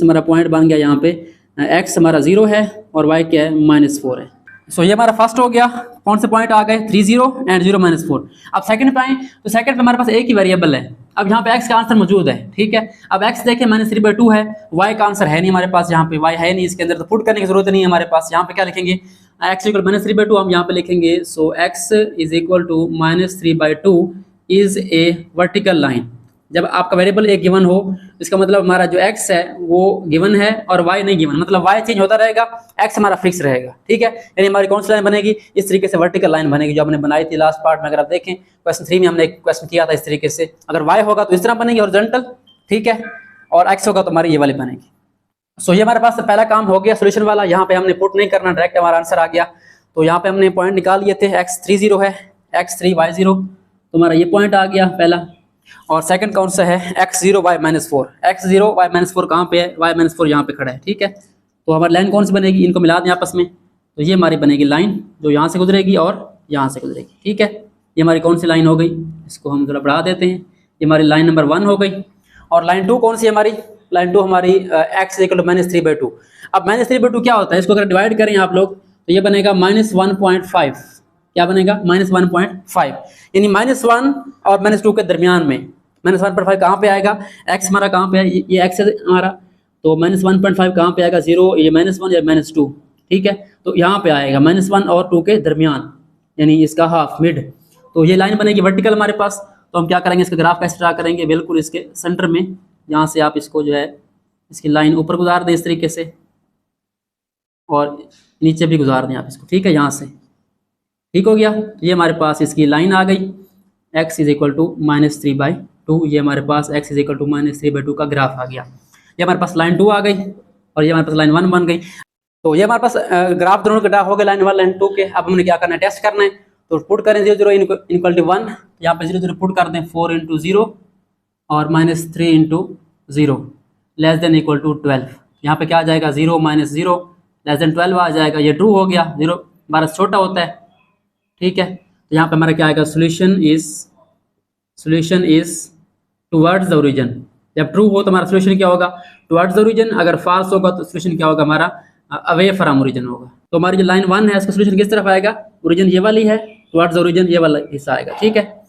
हमारा पॉइंट बन गया यहाँ पे x हमारा 0 है और y क्या है, -4 है। सो ये हमारा फर्स्ट हो गया। कौन से पॉइंट आ गए, 3 0 एंड 0 -4। अब सेकंड पे आए तो सेकंड पे हमारे पास एक ही वेरिएबल है। अब यहाँ पे x का आंसर मौजूद है, ठीक है। अब x देखें -3/2 है, y का आंसर है नहीं हमारे पास, यहाँ पे y है नहीं इसके अंदर, तो पुट करने की जरूरत नहीं है हमारे पास। यहाँ पे क्या लिखेंगे, x इक्वल -3/2 हम यहाँ पे लिखेंगे। So x is equal to -3/2 is a vertical line. जब आपका वेरिएबल एक गिवन हो, इसका मतलब हमारा जो x है वो गिवन है और y नहीं गिवन, मतलब y चेंज होता रहेगा, x हमारा फिक्स रहेगा, ठीक है। यानी हमारी कौन सी लाइन बनेगी, इस तरीके से वर्टिकल लाइन बनेगी जो हमने बनाई थी लास्ट पार्ट में। अगर आप देखें क्वेश्चन 3 में हमने एक क्वेश्चन किया था इस तरीके से, अगर y होगा तो इस तरह बनेगी हॉरिजॉन्टल, ठीक है, और x होगा तो हमारी ये वाली बनेगी। सो ये हमारे पास पहला काम हो गया सोल्यूशन वाला। यहाँ पे हमने पुट नहीं करना, डायरेक्ट हमारा आंसर आ गया। तो यहाँ पे हमने पॉइंट निकाल लिए थे, x3 0 है, x3 y 0, तो हमारा ये पॉइंट आ गया पहला। और सेकंड कौन सा है, x0 y -4, x0 y -4 कहाँ पे है, y -4 यहाँ पे खड़ा है, ठीक है। तो हमारी लाइन कौन सी बनेगी, इनको मिला दें आपस में, तो ये हमारी बनेगी लाइन जो यहाँ से गुजरेगी और यहाँ से गुजरेगी, ठीक है। ये हमारी कौन सी लाइन हो गई, इसको हम थोड़ा बढ़ा देते हैं, ये हमारी लाइन नंबर 1 हो गई। और लाइन 2 कौन सी है हमारी, लाइन 2 हमारी x इक्वल टू -3/2। अब -3/2 क्या होता है, इसको अगर डिवाइड करें आप लोग तो ये बनेगा -1.5। क्या बनेगा, -1.5, यानी -1 और -2 के दरमियान में। -1.5 कहाँ पे आएगा, x हमारा कहाँ पे है, ये x है हमारा, तो -1.5 कहाँ पे आएगा, 0, ये -1 या -2, ठीक है। तो यहाँ पे आएगा -1 और 2 के दरमियान, यानी इसका हाफ मिड। तो ये लाइन बनेगी वर्टिकल हमारे पास। तो हम क्या करेंगे, इसका ग्राफ कैसे ड्रा करेंगे, बिल्कुल इसके सेंटर में, यहाँ से आप इसको जो है इसकी लाइन ऊपर गुजार दें इस तरीके से, और नीचे भी गुजार दें आप इसको, ठीक है, यहाँ से, ठीक हो गया। तो ये हमारे पास इसकी लाइन आ गई, x इज इक्वल टू -3/2, ये हमारे पास x इज इक्वल टू -3/2 का ग्राफ आ गया। ये हमारे पास लाइन 2 आ गई और ये हमारे पास लाइन 1 बन गई। तो ये हमारे पास ग्राफ दोनों का ड्रा हो गया, लाइन 1 लाइन 2 के। अब हमने क्या करना है, टेस्ट करना है, तो पुट करें 0 0 इक्वल टू 1, यहाँ पे 0 0 पुट कर दें, 4 × 0 और -3 × 0 लेस देन इक्वल टू 12। यहाँ पे क्या आ जाएगा, 0 - 0 लेस देन 12 आ जाएगा, ये ट्रू हो गया, 0 12 से छोटा होता है, ठीक है। तो यहाँ पे हमारा क्या आएगा, solution is towards the origin. जब ट्रू हो तो हमारा सोल्यूशन क्या होगा, टुवर्ड्स द ओरिजिन। अगर फॉल्स होगा तो सोल्यूशन क्या होगा हमारा, अवे फ्रॉम ओरिजिन होगा। तो हमारी जो लाइन 1 है उसका सोल्यूशन किस तरफ आएगा, ओरिजिन ये वाली है, टुवर्ड्स द ओरिजिन ये वाला हिस्सा आएगा, ठीक है।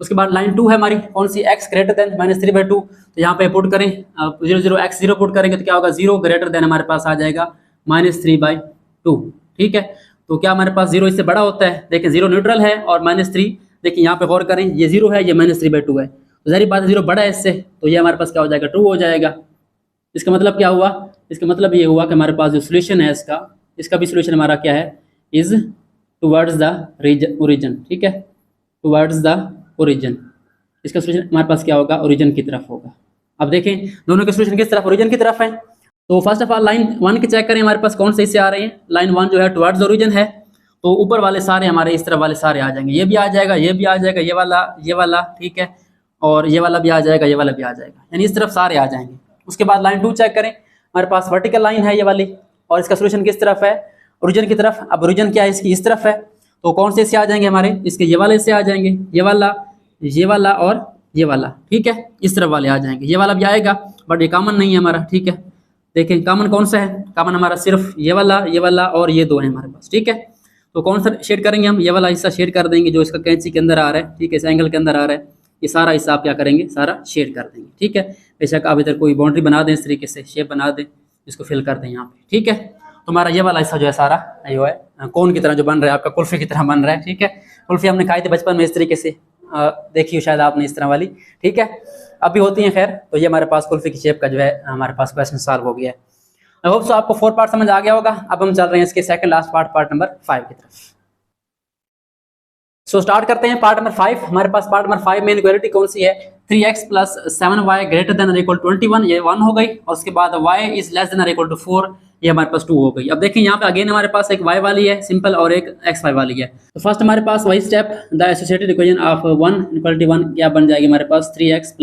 उसके बाद लाइन 2 है हमारी, कौन सी, x ग्रेटर देन -3/2। तो यहाँ पे पुट करें 0 0 x0 पुट करेंगे तो क्या होगा, 0 ग्रेटर देन हमारे पास आ जाएगा -3/2, ठीक है। तो क्या हमारे पास 0 इससे बड़ा होता है, देखिए 0 न्यूट्रल है और -3, देखिए यहाँ पे गौर करें, ये 0 है, ये -3/2 है, तो ज़ाहिर बात है 0 बड़ा है इससे, तो ये हमारे पास क्या हो जाएगा, ट्रू हो जाएगा। इसका मतलब क्या हुआ, इसका मतलब ये हुआ कि हमारे पास जो सोल्यूशन है इसका भी सोल्यूशन हमारा क्या है, इज टुवर्ड्स द ओरिजिन, ठीक है, टुवर्ड्स द ओरिजिन। इसका सोल्यूशन हमारे पास क्या होगा, ओरिजिन की तरफ होगा। अब देखें दोनों के सोल्यूशन किस तरफ, ओरिजिन की तरफ है। तो फर्स्ट ऑफ ऑल लाइन 1 की चेक करें, हमारे पास कौन से हिस्से आ रहे हैं। लाइन 1 जो है टुवर्ड्स ओरिजिन है, तो ऊपर वाले सारे हमारे इस तरफ वाले सारे आ जाएंगे, ये भी आ जाएगा, ये भी आ जाएगा, ये वाला, ठीक है, और ये वाला भी आ जाएगा, ये वाला भी आ जाएगा, यानी इस तरफ सारे आ जाएंगे। उसके बाद लाइन 2 चेक करें, हमारे पास वर्टिकल लाइन है ये वाली, और इसका सोल्यूशन किस तरफ है, ओरिजिन की तरफ। अब ओरिजिन क्या है इसकी, इस तरफ है, तो कौन से इससे आ जाएंगे हमारे, इसके ये वाले से आ जाएंगे, ये वाला और ये वाला, ठीक है, इस तरफ वाले आ जाएंगे। ये वाला भी आएगा बट ये कॉमन नहीं है हमारा, ठीक है। देखें कॉमन कौन सा है, कॉमन हमारा सिर्फ ये वाला और ये दो है हमारे पास, ठीक है। तो कौन सा शेड करेंगे हम, ये वाला हिस्सा शेड कर देंगे जो इसका कैंची के अंदर आ रहा है, ठीक है, इस एंगल के अंदर आ रहा है, ये सारा हिस्सा आप क्या करेंगे, सारा शेड कर देंगे, ठीक है। बेशक आप इधर कोई बाउंड्री बना दें, इस तरीके से शेप बना दें, इसको फिल कर दें यहाँ पे, ठीक है। तो हमारा ये वाला हिस्सा जो है सारा जो है कोन की तरह जो बन रहा है, आपका कुल्फी की तरह बन रहा है, ठीक है। कुल्फी हमने खाई थी बचपन में इस तरीके से, देखी हो शायद आपने इस तरह वाली, ठीक है, अभी होती है खैर। तो ये हमारे पास कुल्फी की शेप का जो है हमारे पास क्वेश्चन सॉल्व हो गया है। आई होप सो आपको 4 पार्ट समझ आ गया होगा। अब हम चल रहे हैं इसके सेकंड लास्ट पार्ट नंबर 5 की तरफ। सो स्टार्ट करते हैं पार्ट नंबर 5। हमारे पास पार्ट नंबर 5 में इनइक्वालिटी कौन सी है, 3x + 7y ग्रेटर देन और इक्वल 21, ये 1 हो गई, और उसके बाद y इज लेस देन और इक्वल टू 4, ये हमारे पास 2 हो गई। अब देखिए यहाँ पे अगेन हमारे पास एक y वाली है सिंपल और एक xy वाली है। तो फर्स्ट हमारे पास वही step, the associated equation of 1 equality 1 क्या बन जाएगी हमारे पास, 3x +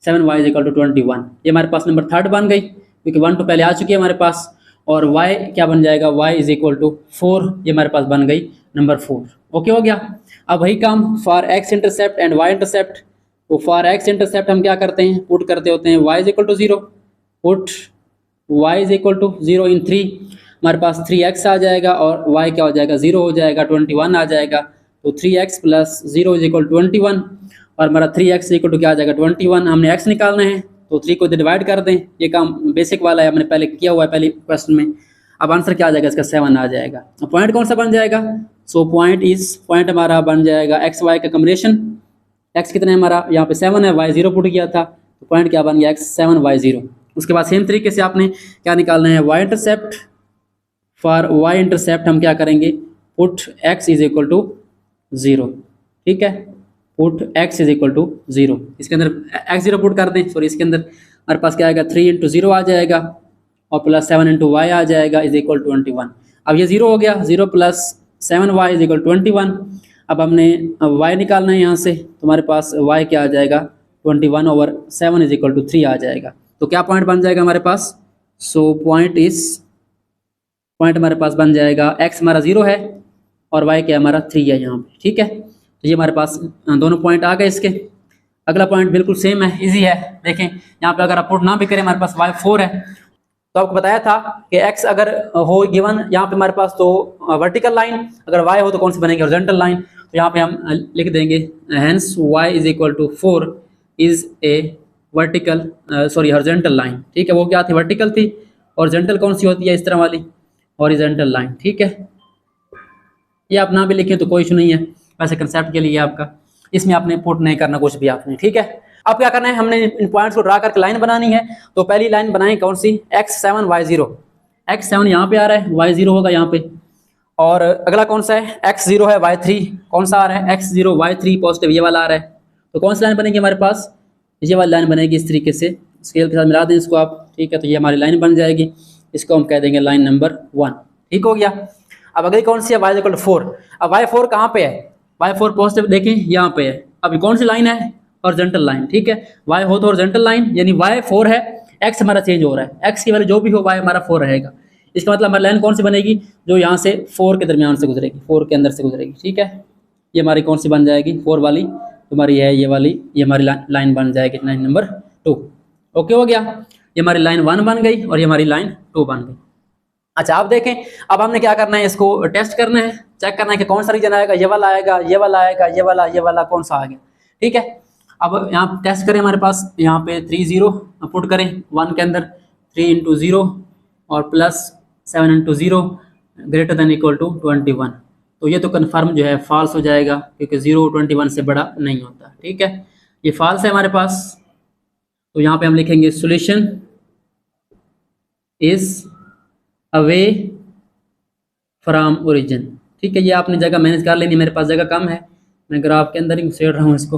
7y is equal to 21, ये हमारे पास नंबर 3 बन गई, क्योंकि 1 तो पहले आ चुकी है हमारे पास। और y क्या बन जाएगा, y इज इक्वल टू 4, ये हमारे पास बन गई नंबर 4। ओके हो गया। अब वही काम for x intercept and y intercept. तो फॉर x इंटरसेप्ट हम क्या करते हैं, पुट करते होते हैं y is equal to 0, put y is equal to 0 in 3, हमारे पास 3x आ जाएगा और y क्या हो जाएगा, 0 हो जाएगा, 21 आ जाएगा। तो 3x + 0 इज इक्वल 21, और हमारा 3x इक्वल टू क्या आ जाएगा, 21। हमने x निकालना है तो 3 को डिवाइड कर दें, ये काम बेसिक वाला है, हमने पहले किया हुआ है पहले क्वेश्चन में। अब आंसर क्या आ जाएगा इसका, 7 आ जाएगा। अब पॉइंट कौन सा बन जाएगा, सो पॉइंट हमारा बन जाएगा एक्स वाई का कॉम्बिनेशन। एक्स कितना है हमारा, यहाँ पे 7 है, वाई 0 पुट किया था, तो पॉइंट क्या बन गया, x 7 y 0। उसके बाद सेम तरीके से आपने क्या निकालना है, y intercept. For y intercept हम क्या करेंगे, put x is equal to 0, ठीक है, put x is equal to 0। इसके अंदर x 0 पुट कर दें, सॉरी इसके अंदर हमारे पास क्या आएगा, 3 × 0 आ जाएगा और प्लस 7 × y आ जाएगा इज इक्वल 21। अब ये 0 हो गया, 0 + 7y इज इक्वल 21। अब हमने y निकालना है यहाँ से, तो हमारे पास y क्या आ जाएगा, 21/7 इज इक्वल टू 3 आ जाएगा। तो क्या पॉइंट बन जाएगा हमारे पास, सो पॉइंट हमारे पास बन जाएगा, x हमारा 0 है और y क्या हमारा 3 है यहाँ पे, ठीक है। तो ये हमारे पास दोनों पॉइंट आ गए इसके। अगला पॉइंट बिल्कुल सेम है, इजी है। देखें यहाँ पे अगर आप पुट ना भी करें, हमारे पास y 4 है, तो आपको बताया था कि x अगर हो गिवन यहाँ पे हमारे पास तो वर्टिकल लाइन, अगर y हो तो कौन सी बनेगी, हॉरिजॉन्टल लाइन। तो यहाँ पे हम लिख देंगे hence y is equal to 4 is a vertical horizontal line, ठीक है। वो क्या थी, वर्टिकल थी, हॉरिजॉन्टल कौन सी होती है, इस तरह वाली हॉरिजॉन्टल लाइन, ठीक है। ये आप ना भी लिखें तो कोई इशू नहीं है, वैसे कंसेप्ट के लिए आपका, इसमें आपने पुट नहीं करना कुछ भी आपने, ठीक है। अब क्या करना है, हमने इन पॉइंट्स को ड्रा करके लाइन बनानी है। तो पहली लाइन बनाएं कौन सी, x 7 y 0, x 7 यहाँ पे आ रहा है, y 0 होगा यहाँ पे। और अगला कौन सा है, x 0 है, y 3 कौन सा आ रहा है, x 0 y 3 पॉजिटिव ये वाला आ रहा है। तो कौन सी लाइन बनेगी हमारे पास, ये वाली लाइन बनेगी इस तरीके से, स्केल के साथ मिला दें इसको आप, ठीक है। तो ये हमारी लाइन बन जाएगी, इसको हम कह देंगे लाइन नंबर 1, ठीक हो गया। अब अगली कौन सी है, y = 4। अब y 4 कहाँ पे है, y 4 पॉजिटिव देखें यहाँ पे है। अब कौन सी लाइन है, हॉरिजॉन्टल लाइन, ठीक है। y हो तो हॉरिजॉन्टल लाइन, यानी y 4 है, x हमारा चेंज हो रहा है, x की वैल्यू जो भी हो y हमारा 4 रहेगा। इसका मतलब हमारी लाइन कौन सी बनेगी, जो यहाँ से 4 के दरमियान से गुजरेगी, 4 के अंदर से गुजरेगी, ठीक है। ये हमारी कौन सी बन जाएगी, 4 वाली, तुम्हारी है ये वाली, ये हमारी लाइन बन जाएगी लाइन नंबर 2। ओके हो गया, ये हमारी लाइन 1 बन गई और ये हमारी लाइन 2 बन गई। अच्छा आप देखें, अब हमने क्या करना है, इसको टेस्ट करना है, चेक करना है कि कौन सा रीजन आएगा, ये वाला आएगा, ये वाला आएगा, ये वाला कौन सा आ गया, ठीक है। अब यहाँ टेस्ट करें, हमारे पास यहाँ पे 3 0 पुट करें 1 के अंदर, 3 × 0 और plus 7 × 0 greater than equal to 21। तो ये तो कन्फर्म जो है फॉल्स हो जाएगा, क्योंकि 0 21 से बड़ा नहीं होता, ठीक है। ये फॉल्स है हमारे पास। तो यहाँ पे हम लिखेंगे solution is away from origin, ठीक है। ये आपने जगह मैनेज कर लेनी, मेरे पास जगह कम है, मैं ग्राफ के अंदर ही घुसेड़ रहा हूँ इसको,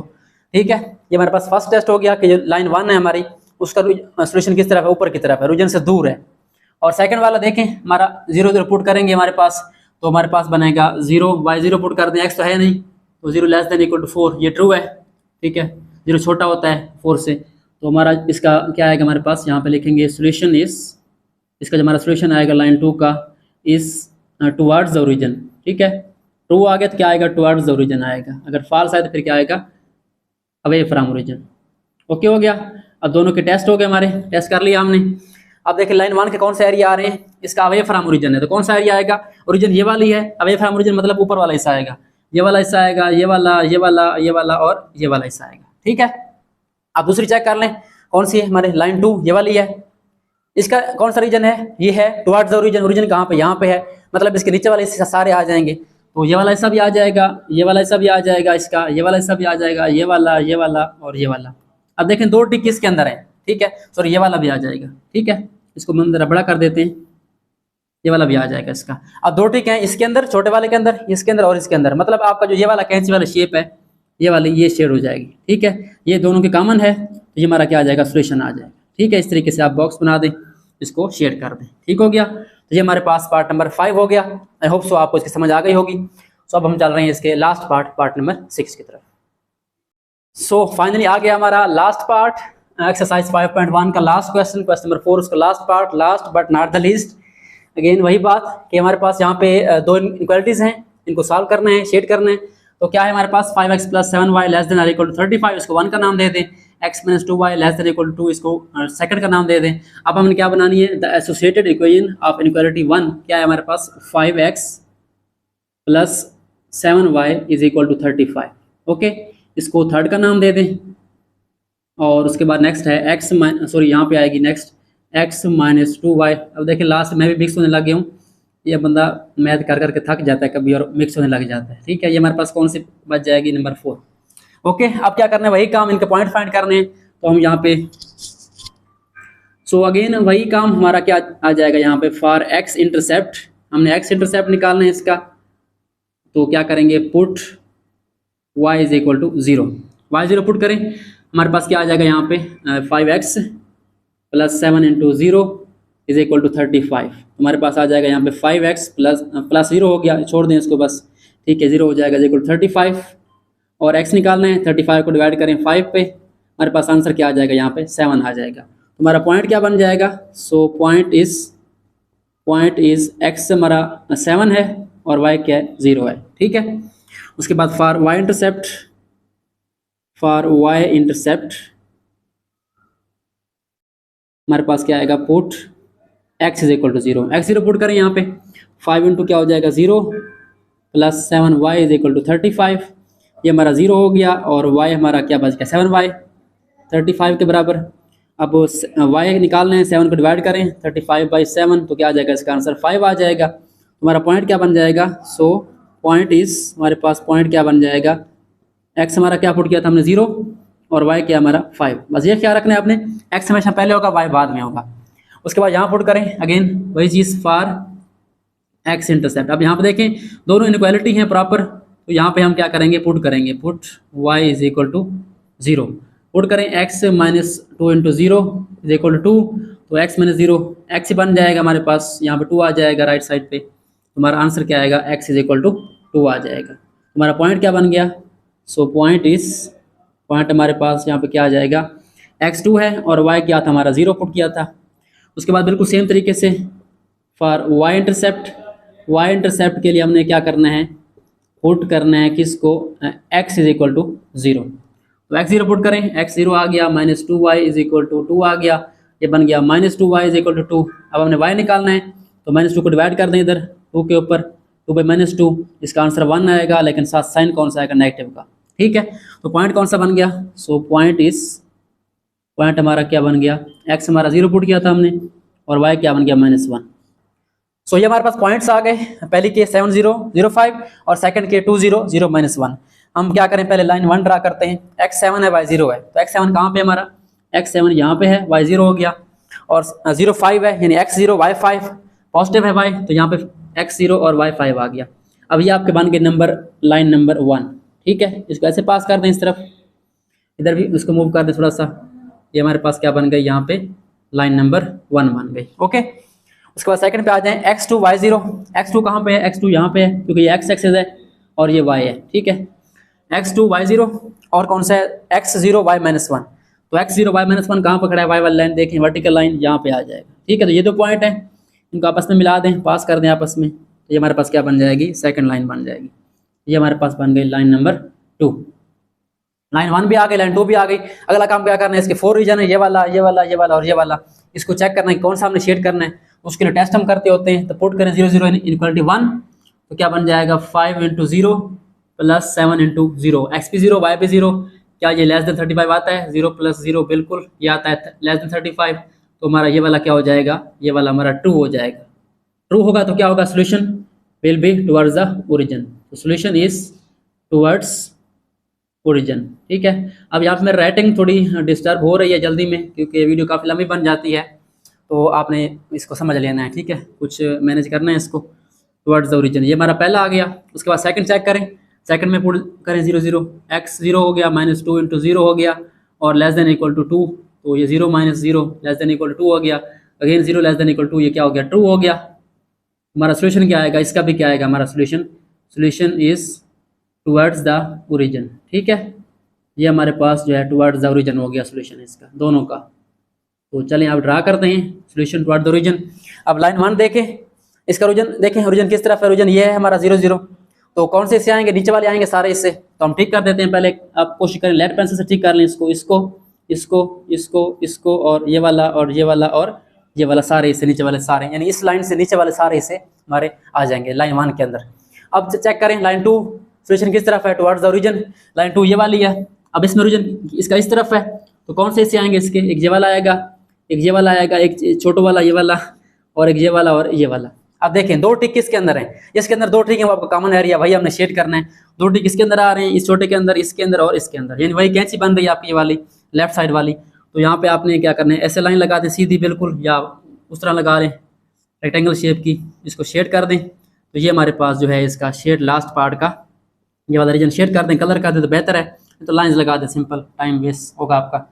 ठीक है। ये हमारे पास फर्स्ट टेस्ट हो गया कि जो लाइन 1 है हमारी, उसका सोल्यूशन किस तरफ है, ऊपर की तरफ है, ओरिजिन से दूर है। और सेकंड वाला देखें, हमारा 0 0 पुट करेंगे हमारे पास, तो हमारे पास बनेगा 0 y 0 पुट कर दें, x तो है नहीं, तो 0 < 4 ये ट्रू है, ठीक है। जीरो छोटा होता है 4 से, तो हमारा इसका क्या आएगा हमारे पास, यहाँ पे लिखेंगे सोल्यूशन इज, इसका जो हमारा सोल्यूशन आएगा लाइन 2 का इज टुवर्ड्स द ओरिजिन। ठीक है, ट्रू आ गया तो क्या आएगा, टुवर्ड्स द ओरिजिन आएगा, अगर फॉल्स आए तो फिर क्या आएगा, अवे फ्रॉम ओरिजिन। ओके हो गया। अब दोनों के टेस्ट हो गए हमारे, टेस्ट कर लिया हमने। अब देखिए लाइन 1 के कौन से एरिया आ रहे हैं, इसका अवे फ्रॉम ओरिजिन है, तो कौन सा एरिया आएगा, ओरिजिन ये वाली है, अवे फ्रॉम ओरिजिन मतलब ऊपर वाला हिस्सा आएगा, ये वाला हिस्सा आएगा, ये वाला, ये वाला, ये वाला और ये वाला हिस्सा आएगा। ठीक है, अब दूसरी चेक कर लें, कौन सी है हमारे लाइन 2 ये वाली है, इसका कौन सा रीजन है, ये है टुवर्ड्स द ओरिजिन। ओरिजिन कहाँ पे, यहाँ पे है, मतलब इसके नीचे वाले हिस्से सारे आ जाएंगे, तो ये वाला हिस्सा भी आ जाएगा, ये वाला हिस्सा भी आ जाएगा, इसका ये वाला हिस्सा भी आ जाएगा, ये वाला और ये वाला। अब देखें 2 टिक किसके अंदर है, ठीक है, सॉरी ये वाला भी आ जाएगा। ठीक है, इसको हम जरा बड़ा कर देते हैं, ये वाला भी आ जाएगा इसका। अब 2 टिक हैं इसके अंदर, छोटे वाले के अंदर, इसके अंदर और इसके अंदर, मतलब आपका जो ये वाला कैंची वाला शेप है, ये वाली ये शेड हो जाएगी। ठीक है, ये दोनों के कॉमन है, तो ये हमारा क्या आ जाएगा, सोल्यूशन आ जाएगा। ठीक है, इस तरीके से आप बॉक्स बना दें, इसको शेड कर दें। ठीक हो गया, तो ये हमारे पास पार्ट नंबर 5 हो गया। आई होप सो आपको इसकी समझ आ गई होगी। सो अब हम चल रहे हैं इसके लास्ट पार्ट नंबर 6 की तरफ। सो फाइनली आ गया हमारा लास्ट पार्ट, एक्सरसाइज 5.1 का लास्ट क्वेश्चन, क्वेश्चन नंबर 4 उसका last part, last but not the least. Again वही बात कि हमारे पास यहाँ पे 2 इक्वालिटीज हैं, इनको सॉल्व करना है, शेड करना है। तो क्या है हमारे पास 5x + 7y लेस देन और इक्वल टू 35, इसको 1 का नाम दे दें, x - 2y less than equal to 2, इसको सेकंड का नाम दे दें। अब हमने क्या बनानी है, the associated equation of inequality 1 क्या है हमारे पास, 5x + 7y = 35। ओके, इसको थर्ड का नाम दे दें, और उसके बाद नेक्स्ट है यहाँ पे आएगी नेक्स्ट x - 2y। अब देखिए लास्ट में भी मिक्स होने लग गया हूँ, ये बंदा मैथ कर करके थक जाता है कभी और मिक्स होने लग जाता है। ठीक है, ये हमारे पास कौन सी बच जाएगी, नंबर 4। ओके, अब क्या करना है, वही काम, इनके पॉइंट फाइंड करने हैं, तो हम यहाँ पे अगेन वही काम हमारा क्या आ जाएगा यहाँ पे, फॉर x इंटरसेप्ट, हमने x इंटरसेप्ट निकालना है इसका, तो क्या करेंगे, पुट y = 0, y0 पुट करें, हमारे पास क्या आ जाएगा यहाँ पे 5x + 7 × 0 = 35। हमारे पास आ जाएगा यहाँ पे 5x प्लस 0 हो गया, छोड़ दें इसको बस। ठीक है, 0 हो जाएगा = 35, और x निकालना है, 35 को डिवाइड करें 5 पे, हमारे पास आंसर क्या आ जाएगा यहाँ पे 7 आ जाएगा। हमारा पॉइंट क्या बन जाएगा, सो पॉइंट इज x हमारा 7 है और y क्या है, 0 है। ठीक है, उसके बाद फॉर y इंटरसेप्ट हमारे पास क्या आएगा, पुट x = 0, x0 पुट करें यहाँ पे, 5 × क्या हो जाएगा 0 + 7y = 35, ये हमारा 0 हो गया, और y हमारा क्या बच गया 7y 35 के बराबर। अब y निकालना है, 7 को डिवाइड करें 35/7, तो क्या आ जाएगा, इसका आंसर 5 आ जाएगा। हमारा पॉइंट क्या बन जाएगा, सो पॉइंट इज, हमारे पास पॉइंट क्या बन जाएगा, x हमारा क्या पुट किया था हमने 0, और y क्या हमारा 5। बस ये ख्याल रखना है आपने, x हमेशा पहले होगा, y बाद में होगा। उसके बाद यहाँ पुट करें अगेन वही चीज़, फॉर x इंटरसेप्ट। अब यहाँ पे देखें दोनों इनइक्वालिटी हैं प्रॉपर, तो यहाँ पे हम क्या करेंगे, पुट करेंगे, पुट y = 0, पुट करें x - 2 × 0 = 2, तो x - 0 x बन जाएगा हमारे पास, यहाँ पे 2 आ जाएगा राइट साइड पे, हमारा आंसर क्या आएगा, x = 2 आ जाएगा। हमारा पॉइंट क्या बन गया, सो पॉइंट हमारे पास यहाँ पे क्या आ जाएगा, x2 है, और y क्या था हमारा 0 पुट किया था। उसके बाद बिल्कुल सेम तरीके से फॉर y इंटरसेप्ट के लिए हमने क्या करना है, पुट करना है किसको, x = 0, तो x0 पुट करें, x0 आ गया, - 2y = 2 आ गया, ये बन गया -2y = 2। अब हमने y निकालना है, तो -2 को डिवाइड कर दें इधर 2 के ऊपर, 2/-2, इसका आंसर 1 आएगा, लेकिन साथ साइन कौन सा आएगा, नेगेटिव का। ठीक है, तो पॉइंट कौन सा बन गया, सो पॉइंट हमारा क्या बन गया, x हमारा 0 पुट किया था हमने, और y क्या बन गया -1। सो ये हमारे पास पॉइंट्स आ गए, पहली के 7 0 0 5 और सेकंड के 2 0 0 -1। हम क्या करें, पहले लाइन 1 ड्रा करते हैं, x 7 है y 0 है, तो x 7 कहाँ पे हमारा, x 7 यहाँ पे है, y 0 हो गया, और 0 5 है, यानी x 0 y 5, पॉजिटिव है y, तो यहाँ पे x 0 और y 5 आ गया। अब ये आपके बन गए लाइन नंबर 1। ठीक है, इसको ऐसे पास कर दें इस तरफ, इधर भी उसको मूव कर दें थोड़ा सा, ये हमारे पास क्या बन गई, यहाँ पे लाइन नंबर 1 बन गई। ओके, उसके बाद सेकंड पे आ जाएं, x2 y0, x2 कहाँ पे है, x2 यहाँ पे है, क्योंकि ये x एक्सिस है और ये y है। ठीक है, x2 y0 और कौन सा है x0 y-1। तो x0 y-1 कहाँ पर खड़ा है, y वाली लाइन देखें, वर्टिकल लाइन यहाँ पे आ जाएगा। ठीक है, तो ये दो पॉइंट हैं, इनको आपस में मिला दें, पास कर दें आपस में, तो ये हमारे पास क्या बन जाएगी, सेकंड लाइन बन जाएगी। ये हमारे पास बन गई लाइन नंबर 2। लाइन 1 भी आ गई, लाइन 2 भी आ गई। अगला काम क्या करना है, इसके 4 रीजन है, ये वाला, ये वाला, ये वाला और ये वाला, इसको चेक करना है कौन सा हमने शेड करना है। उसके लिए टेस्ट हम करते होते हैं, तो पुट करें 0 0 इनक्वालिटी 1, तो क्या बन जाएगा 5 × 0 + 7 × 0, x भी 0 y भी 0। क्या ये लेस देन 35 आता है, 0 + 0 बिल्कुल ये आता है लेस देन 35। तो हमारा ये वाला क्या हो जाएगा, ये वाला हमारा ट्रू हो जाएगा। ट्रू होगा तो क्या होगा, solution will be towards the origin. तो सोल्यूशन इज टुवर्ड्स ओरिजिन। ठीक है, अब यहाँ पे मेरी राइटिंग थोड़ी डिस्टर्ब हो रही है जल्दी में, क्योंकि वीडियो काफ़ी लंबी बन जाती है, तो आपने इसको समझ लेना है। ठीक है, कुछ मैनेज करना है इसको। टुवर्ड्स द ओरिजिन, ये हमारा पहला आ गया। उसके बाद सेकंड चेक करें, सेकंड में पुट करें 0 0, x 0 हो गया, -2 × 0 हो गया, और लेस देन इक्वल टू 2, तो ये 0 - 0 लेस देन इक्वल टू 2 हो गया। Again 0 less than equal to, ये क्या हो गया, ट्रू हो गया। हमारा सोल्यूशन क्या आएगा, इसका भी क्या आएगा, हमारा solution is towards the origin. ठीक है, ये हमारे पास जो है टुवर्ड्स द ओरिजिन हो गया सोल्यूशन इसका, दोनों का। तो चलें आप ड्रा करते हैं सोल्यूशन टुवर्ड्स द ओरिजिन। अब लाइन 1 देखें, इसका ओरिजिन देखें, ओरिजिन किस तरफ है, ओरिजिन ये है हमारा 0 0। तो कौन से इससे आएंगे, नीचे वाले आएंगे सारे इससे, तो हम ठीक कर देते हैं। पहले आप कोशिश करें लेफ्ट पेंसिल से ठीक कर लें इसको, इसको, इसको, इसको, इसको, और ये वाला और ये वाला और ये वाला, सारे इससे नीचे वाले सारे, यानी इस लाइन से नीचे वाले सारे इससे हमारे आ जाएंगे लाइन 1 के अंदर। अब चेक करें लाइन 2, सोल्यूशन किस तरफ है, टुवर्ड्स द ओरिजिन। लाइन 2 ये वाली है, अब इसमें ओरिजिन इसका इस तरफ है, तो कौन से इससे आएंगे, इसके एक ये वाला आएगा, एक ये वाला आएगा, एक छोटो वाला ये वाला, और एक ये वाला और ये वाला। अब देखें 2 टिक किसके अंदर हैं, इसके अंदर 2 टिक है, वो आपको कॉमन एरिया वही हमने शेड करना है। 2 टिक किसके अंदर आ रहे हैं, इस छोटे के अंदर, इसके अंदर और इसके अंदर, यानी वही कैंची बन रही है आपकी ये वाली लेफ्ट साइड वाली। तो यहाँ पे आपने क्या करना है, ऐसे लाइन लगा दें सीधी बिल्कुल, या उस तरह लगा लें रेक्टेंगल शेप की, इसको शेड कर दें। तो ये हमारे पास जो है इसका शेड लास्ट पार्ट का ये वाला रीजन शेड कर दें, कलर कर दें तो बेहतर है, तो लाइंस लगा दें, सिंपल टाइम वेस्ट होगा आपका।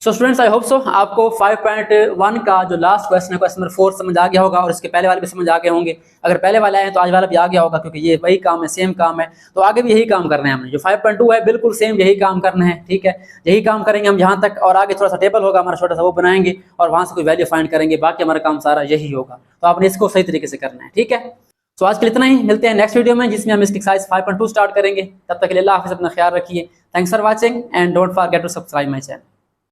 So students, I hope so आपको 5.1 का जो लास्ट क्वेश्चन है, क्वेश्चन नंबर 4 समझ आ गया होगा, और इसके पहले वाले भी समझ आ गए होंगे। अगर पहले वाले आए हैं तो आज वाला भी आ गया होगा, क्योंकि ये वही काम है, सेम काम है, तो आगे भी यही काम करना है हमने। जो 5.2 है बिल्कुल सेम यही काम करना है। ठीक है, यही काम करेंगे हम यहाँ तक, और आगे थोड़ा सा टेबल होगा हमारा छोटा सा, वो बनाएंगे और वहाँ से कोई वैल्यू फाइंड करेंगे, बाकी हमारा काम सारा यही होगा। तो आपने इसको सही तरीके से करना है। ठीक है, तो आज के लिए इतना ही, मिलते हैं नेक्स्ट वीडियो में जिसमें हम इसकी एक्सरसाइज 5.2 स्टार्ट करेंगे। तब तक के लिए अल्लाह हाफिज़, अपना ख्याल रखिए। Thanks for watching and don't forget to subscribe my channel.